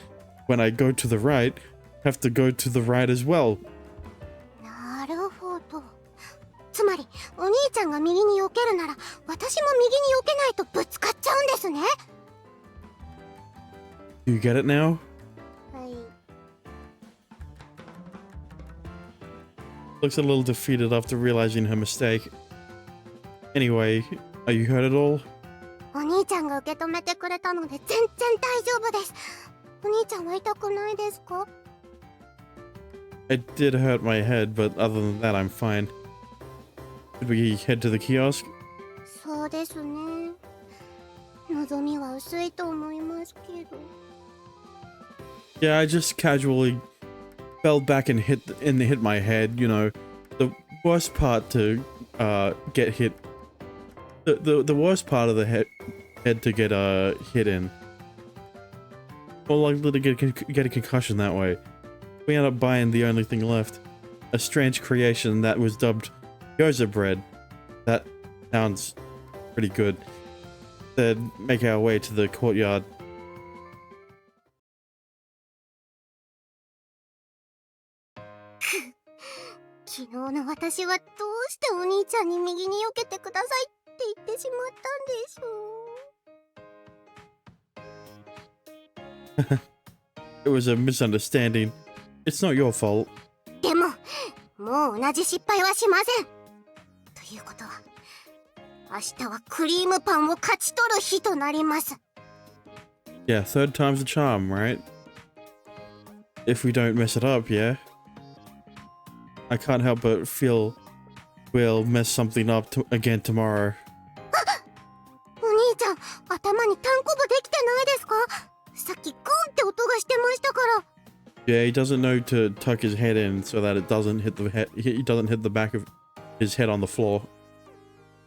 when I go to the right, have to go to the right as well. なるほど。つまり、お兄ちゃんが右に避けるなら、私も右に避けないとぶつかっちゃうんですね。Do you get it now? はい。Looks a little defeated after realizing her mistake. Anyway, are you hurt at all? お兄ちゃんが受け止めてくれたので全然大丈夫です。お兄ちゃんは痛くないですか？ It did hurt my head, but other than that, I'm fine. Should we head to the kiosk? そうですね。望みは薄いと思いますけど。Yeah, I just casually fell back and hit my head. You know, the worst part to get hit. The worst part of the head to get hit in. More likely to get a concussion that way. We end up buying the only thing left, a strange creation that was dubbed Gyoza bread. That sounds pretty good. Then make our way to the courtyard. 昨日の私はどうしてお兄ちゃんに右に避けてくださいって言ってしまったんでしょう。 It was a misunderstanding. It's not your fault. でももう同じ失敗はしません。ということは明日はクリームパンを勝ち取る日となります。 Yeah, third time's the charm, right? If we don't mess it up, yeah? I can't help but feel we'll mess something up again tomorrow. お兄ちゃん、頭にタンコブできてないですか？さっきグーンって音がしてましたから。 Yeah, he doesn't know to tuck his head in so that it doesn't hit the head. He doesn't hit the back of his head on the floor.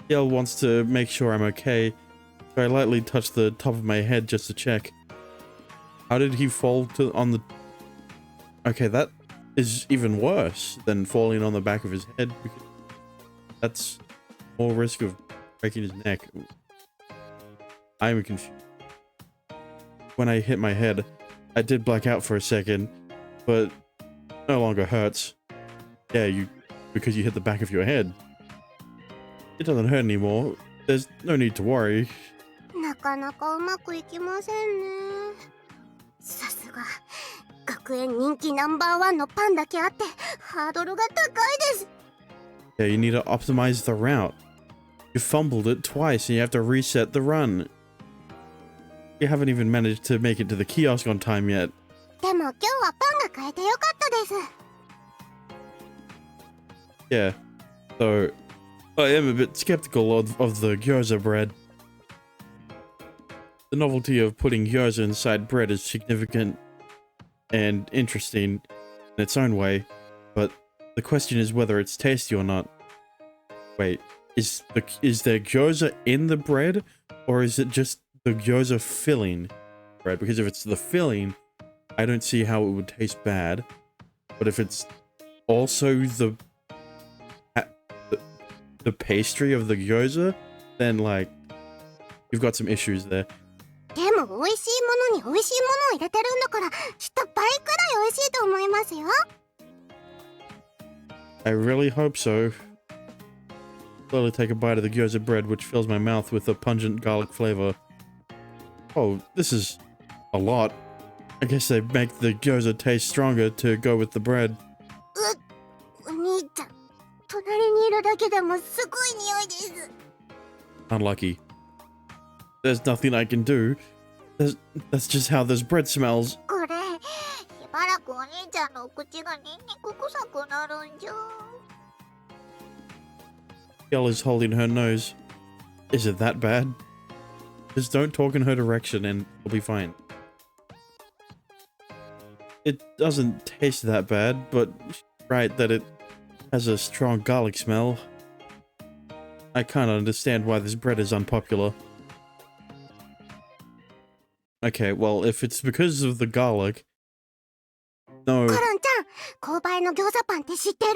Gail wants to make sure I'm okay, so I lightly touch the top of my head just to check. How did he fall on the... Okay, that is even worse than falling on the back of his head, because that's more risk of breaking his neck. I'm confused. When I hit my head, I did black out for a second, but no longer hurts. Yeah, because you hit the back of your head. It doesn't hurt anymore. There's no need to worry. なかなかうまくいきませんね。さすが学園人気ナンバーワンのパンだけあってハードルが高いです。 Yeah, you need to optimize the route. You fumbled it twice and you have to reset the run. You haven't even managed to make it to the kiosk on time yet. でも今日はパンが買えてよかったです。 Yeah, so I am a bit skeptical of the gyoza bread. The novelty of putting gyoza inside bread is significant and interesting in its own way, but the question is whether it's tasty or not. Wait, is there gyoza in the bread, or is it just the gyoza filling bread? Because if it's the filling, I don't see how it would taste bad, but if it's also the pastry of the gyoza, then like you've got some issues there. でも美味しいものに美味しいものを入れてるんだからきっと倍くらい美味しいと思いますよ。 I really hope so. Slowly take a bite of the gyoza bread, which fills my mouth with a pungent garlic flavor. Oh, this is a lot. I guess they make the gyoza taste stronger to go with the bread. お兄ちゃん、隣にいるだけでもすごい匂いです。 Unlucky. There's nothing I can do. That's just how this bread smells. これ、しばらくお兄ちゃんのお口がニンニク臭くなるんじゃ。 Gail is holding her nose. Is it that bad? Just don't talk in her direction and we'll be fine. It doesn't taste that bad, but right that it has a strong garlic smell. I can't understand why this bread is unpopular. Okay, well, if it's because of the garlic... No. コロンちゃん、購買の餃子パンって知ってる？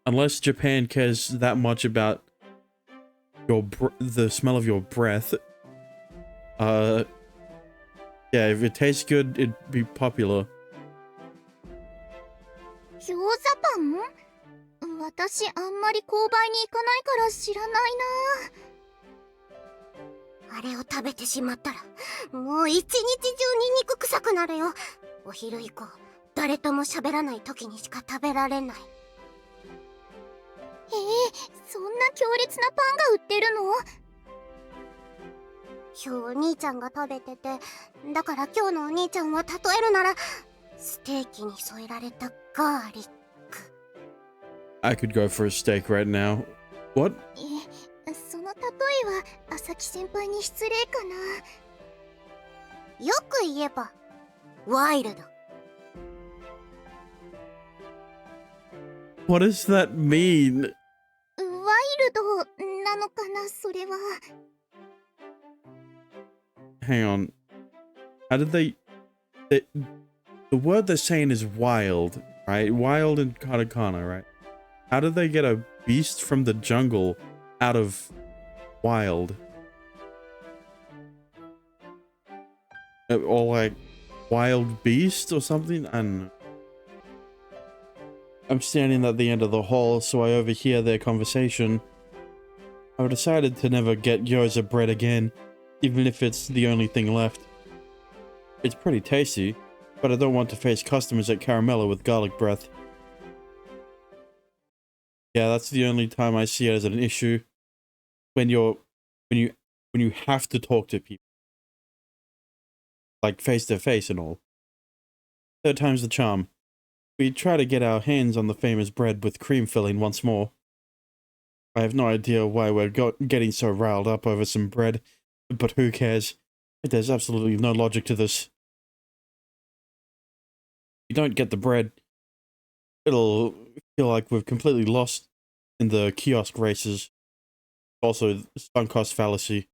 Unless Japan cares that much about the smell of your breath, yeah, if it tastes good, it'd be popular. 餃子パン？私あんまり購買に行かないから知らないな。あれを食べてしまったらもう一日中ニンニク臭くなるよ。お昼以降誰とも喋らない時にしか食べられない。そんな強烈なパンが売ってるの？今日お兄ちゃんが食べてて、だから今日のお兄ちゃんは例えるならステーキに添えられたガーリック。 I could go for a steak right now. What? その例えは朝木先輩に失礼かな。よく言えばワイルド。 What does that mean? ワイルドなのかな、それは。 Hang on. How did they... The word they're saying is wild, right? Wild in katakana, right? How did they get a beast from the jungle out of wild. Or like wild beast or something? I don't know. I'm standing at the end of the hall, so I overhear their conversation. I've decided to never get gyoza bread again, even if it's the only thing left. It's pretty tasty, but I don't want to face customers at Caramella with garlic breath. Yeah, that's the only time I see it as an issue. When you have to talk to people. Like face to face and all. Third time's the charm. We try to get our hands on the famous bread with cream filling once more. I have no idea why we're getting so riled up over some bread, but who cares? There's absolutely no logic to this. If you don't get the bread, it'll feel like we've completely lost in the kiosk races. Also, sunk cost fallacy.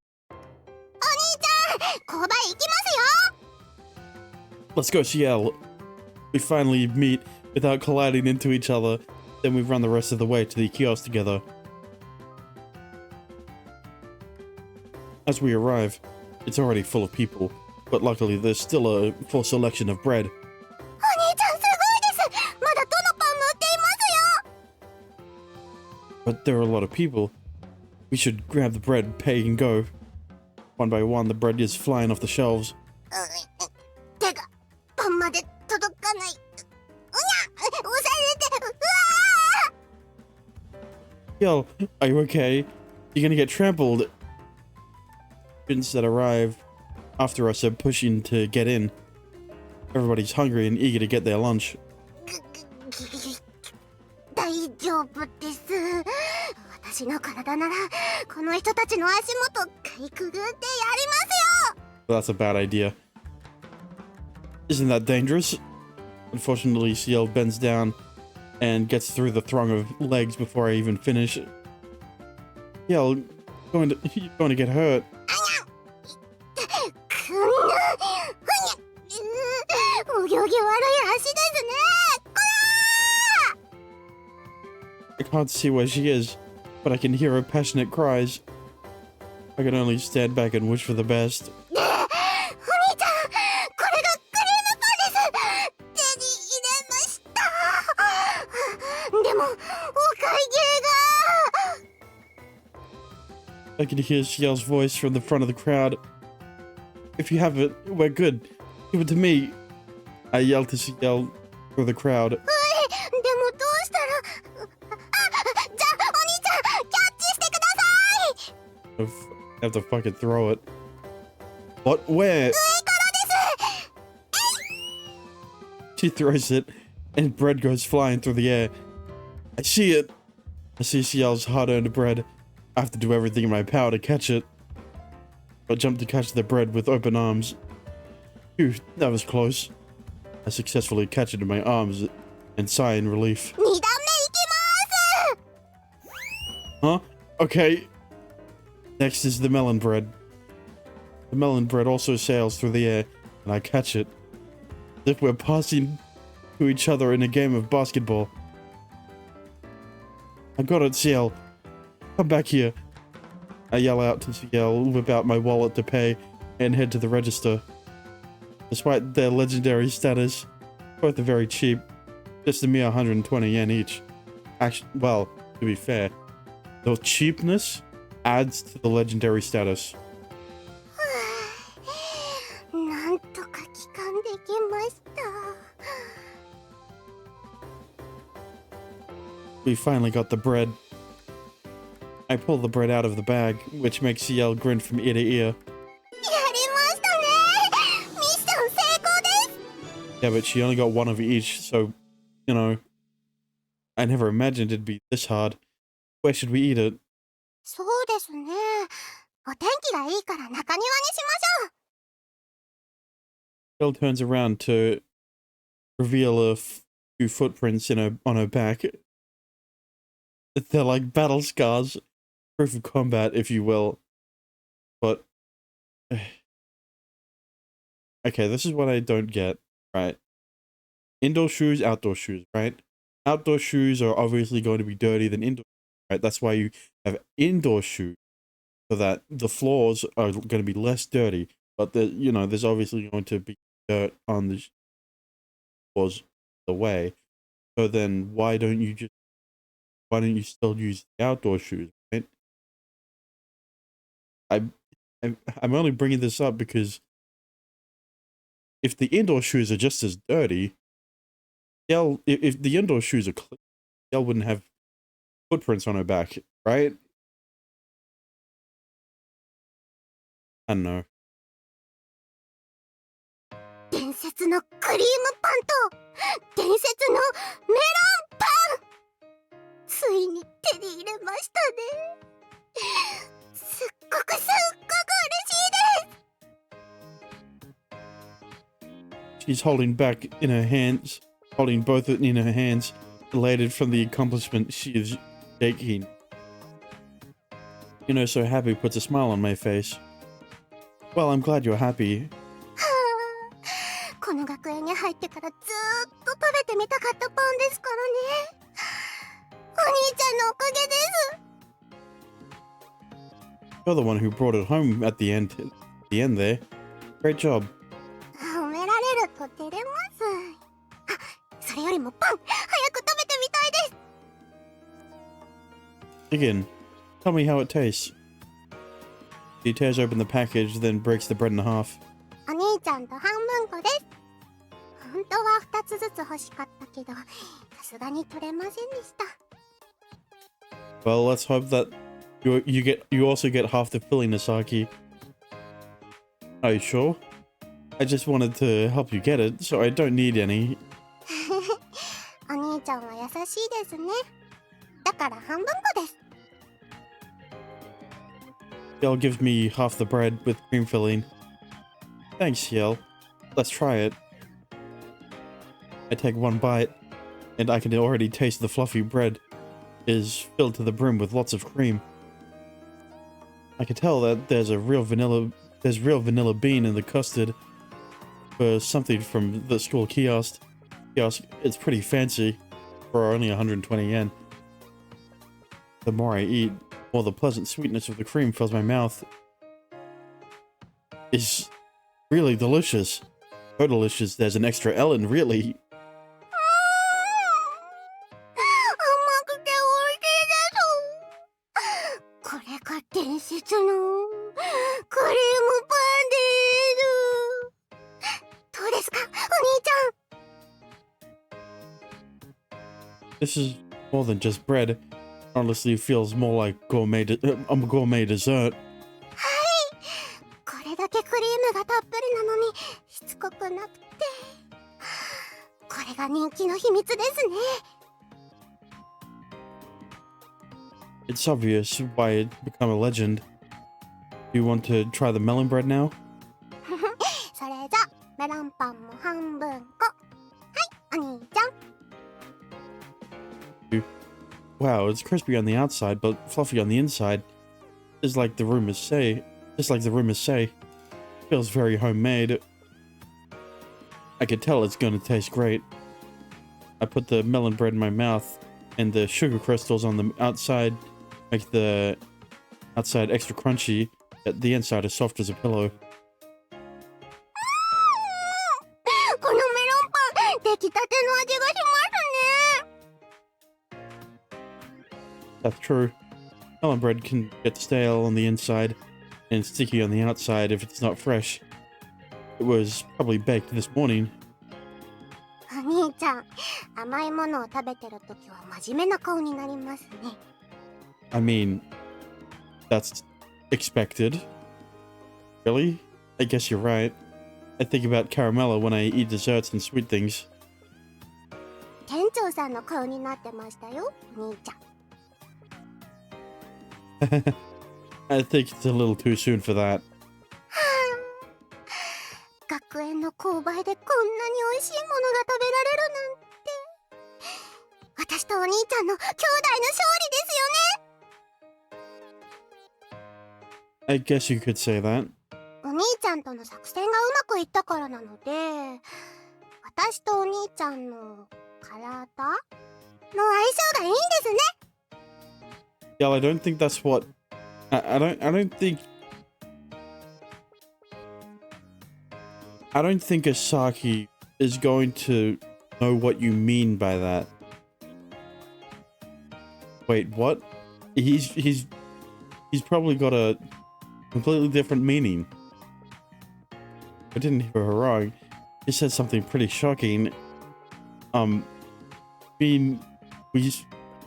Let's go, CL. We finally meet without colliding into each other, then we run the rest of the way to the kiosk together. As we arrive, it's already full of people, but luckily there's still a full selection of bread. But there are a lot of people. We should grab the bread, pay and go. One by one, the bread is flying off the shelves. Yo, are you okay? You're gonna get trampled. Students that arrive after us are pushing to get in. Everybody's hungry and eager to get their lunch. That's a bad idea. Isn't that dangerous? Unfortunately, CL bends down and gets through the throng of legs before I even finish. Yeah, you're going to get hurt. I can't see where she is, but I can hear her passionate cries. I can only stand back and wish for the best. I can hear Ciel's voice from the front of the crowd. If you have it, we're good. Give it to me. I yelled to Ciel through the crowd. I have to fucking throw it. What? Where? She throws it, and bread goes flying through the air. I see it. I see Ciel's hard-earned bread. I have to do everything in my power to catch it. I jump to catch the bread with open arms. Phew, that was close. I successfully catch it in my arms and sigh in relief. Huh? Okay. Next is the melon bread. The melon bread also sails through the air, and I catch it. As if we're passing to each other in a game of basketball. I got it, CL. Come back here. I yell out to CL, whip out my wallet to pay, and head to the register. Despite their legendary status, both are very cheap. Just a mere 120 yen each. Actually, well, to be fair, the cheapness adds to the legendary status. We finally got the bread. I pull the bread out of the bag, which makes CL grin from ear to ear. Yeah, but she only got one of each, so, you know, I never imagined it'd be this hard. Where should we eat it? Jill turns around to reveal a few footprints on her back. They're like battle scars, proof of combat, if you will. But okay, this is what I don't get, right? Indoor shoes, outdoor shoes, right? Outdoor shoes are obviously going to be dirtier than indoor, right? That's why you have indoor shoes so that the floors are going to be less dirty. But there's obviously going to be dirt on the floors the way. So then why don't you still use the outdoor shoes, right? I'm only bringing this up because if the indoor shoes are just as dirty, if the indoor shoes are clean, Gail wouldn't have footprints on her back, right? I don't know. 伝説のクリームパンと伝説のメロンパン、ついに手に入れましたね。すっごく嬉しいです。 She's holding both in her hands, elated from the accomplishment she is taking. So happy puts a smile on my face. Well, I'm glad you're happy. この学園に入ってからずーっと食べてみたかったパンですからね。お兄ちゃんのおかげです。 You're the one who brought it home at the end there. Great job. 褒められると照れます。あ、それよりもパン、早く食べてみたいです。 Again, tell me how it tastes. He tears open the package, then breaks the bread in half. お兄ちゃんと半分こです。本当は2つずつ欲しかったけど、さすがに取れませんでした。 Well, let's hope that you also get half the filling, Asaki. Are you sure? I just wanted to help you get it, so I don't need any. お兄ちゃんは優しいですね。だから半分こです。 Yell gives me half the bread with cream filling. Thanks, Yell. Let's try it. I take one bite, and I can already taste the fluffy bread is filled to the brim with lots of cream. I can tell that there's real vanilla bean in the custard for something from the school kiosk. It's pretty fancy for only 120 yen. The more I eat, the more the pleasant sweetness of the cream fills my mouth. It's really delicious. So delicious there's an extra L in, really. 甘くて美味しいです。これが伝説のクリームパンです。どうですか、お兄ちゃん。 This is more than just bread. Honestly, it feels more like gourmet dessert. はい。これだけクリームがたっぷりなのにしつこくなくて。これが人気の秘密ですね。 It's obvious why it became a legend. Do you want to try the melon bread now? それじゃメロンパンも半分こ。はい、お兄ちゃん。 Wow, it's crispy on the outside, but fluffy on the inside. Just like the rumors say. Feels very homemade. I can tell it's gonna taste great. I put the melon bread in my mouth, and the sugar crystals on the outside make the outside extra crunchy, yet the inside is soft as a pillow. このメロンパン、出来たての味がしますね。 That's true. Melon bread can get stale on the inside and sticky on the outside if it's not fresh. It was probably baked this morning. お兄ちゃん、甘いものを食べてるときは真面目な顔になりますね。 I mean, that's expected. Really? I guess you're right. I think about caramello when I eat desserts and sweet things. 店長さんの顔になってましたよ、お兄ちゃん。 I think it's a little too soon for that. 学園の購買でこんなに美味しいものが食べられるなんて。私とお兄ちゃんの兄弟の勝利ですよね。 I guess you could say that. お兄ちゃんとの作戦がうまくいったからなので、私とお兄ちゃんの体の相性がいいんですね。Yeah, I don't think that's what... I don't think Asaki is going to know what you mean by that. Wait, what? He's probably got a completely different meaning. I didn't hear her wrong. He said something pretty shocking. Do you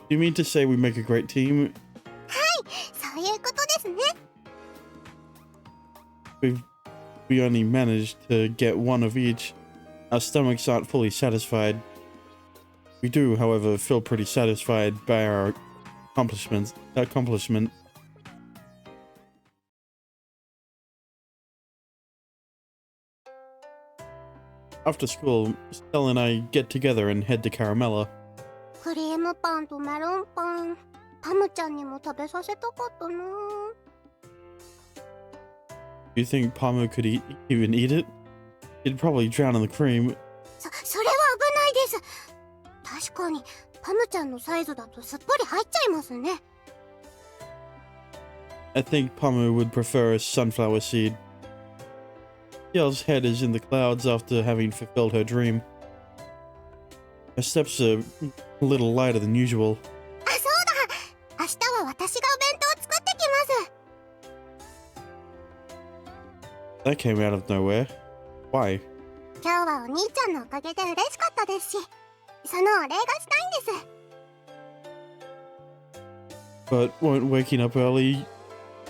mean to say we make a great team? そういうことですね。 We only managed to get one of each. Our stomachs aren't fully satisfied. We do, however, feel pretty satisfied by our accomplishment. After school, Stella and I get together and head to Caramella. クリームパンとメロンパン、パムちゃんにも食べさせたかったな。 Do you think Pamu could even eat it? He'd probably drown in the cream. それは危ないです。確かにパムちゃんのサイズだとすっぽり入っちゃいますね。 I think Pamu would prefer a sunflower seed. Yell's head is in the clouds after having fulfilled her dream. Her steps are a little lighter than usual. あ、そうだ。明日は私がお弁当を作ってきます。 That came out of nowhere. Why? 今日はお兄ちゃんのおかげで嬉しかったですし、そのお礼がしたいんです。 But won't waking up early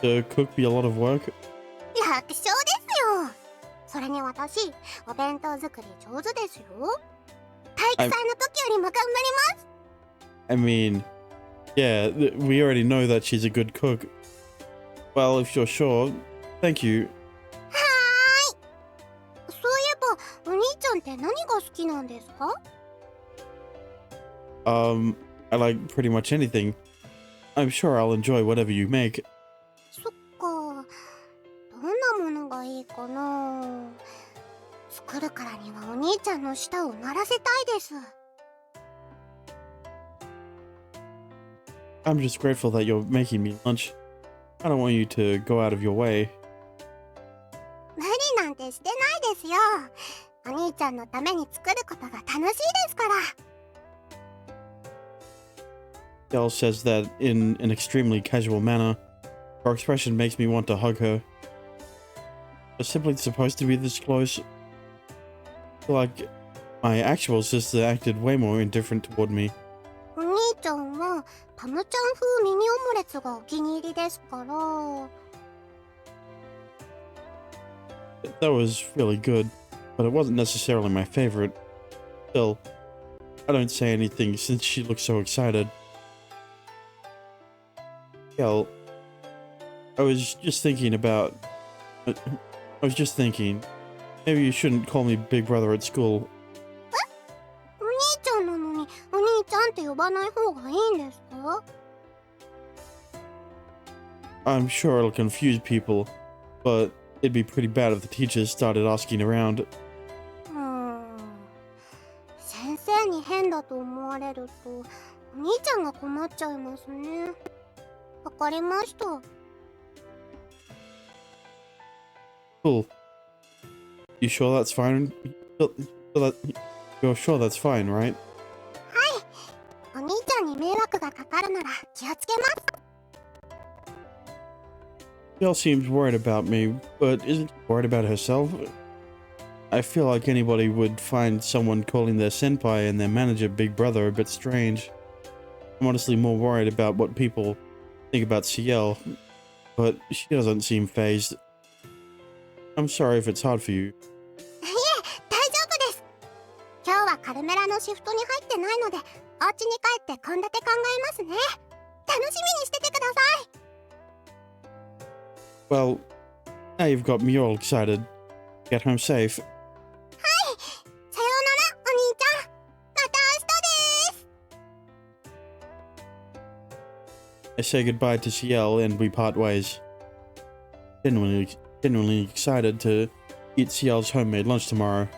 to cook be a lot of work? 楽勝ですよ。それに私、お弁当作り上手ですよ。体育祭の時よりも頑張ります。 I mean, yeah, we already know that she's a good cook. Well, if you're sure, thank you. はーい。そういえば、お兄ちゃんって何が好きなんですか？ I like pretty much anything. I'm sure I'll enjoy whatever you make. そっか。どんなものがいいかな。作るからにはお兄ちゃんの舌を鳴らせたいです。 I'm just grateful that you're making me lunch. I don't want you to go out of your way. 無理なんてしてないですよ。お兄ちゃんのために作ることが楽しいですから。 Yell says that in an extremely casual manner. Her expression makes me want to hug her. We're simply supposed to be this close. I feel like my actual sister acted way more indifferent toward me. お兄ちゃんはパムちゃん風ミニオムレツがお気に入りですから。 That was really good, but it wasn't necessarily my favorite. Still, I don't say anything since she looks so excited. Yell, I was just thinking, maybe you shouldn't call me Big Brother at school. お兄ちゃんなのにお兄ちゃんって呼ばない方がいいんですか？ I'm sure it'll confuse people, but it'd be pretty bad if the teachers started asking around. 先生に変だと思われるとお兄ちゃんが困っちゃいますね。わかりました。 Cool. You sure that's fine? You're sure that's fine, right? お兄ちゃんに迷惑がかかるなら気をつけます。 Yell seems worried about me, but isn't worried about herself. I feel like anybody would find someone calling their senpai and their manager Big Brother a bit strange. I'm honestly more worried about what people think about CL, but she doesn't seem fazed. I'm sorry if it's hard for you. いえ、大丈夫です。今日はカルメラのシフトに入ってないので、お家に帰って献立考えますね。楽しみにしててください。 Well, now you've got me all excited. Get home safe. さようなら、お兄ちゃん。また明日です。 I say goodbye to CL and we part ways. Genuinely excited to eat CL's homemade lunch tomorrow.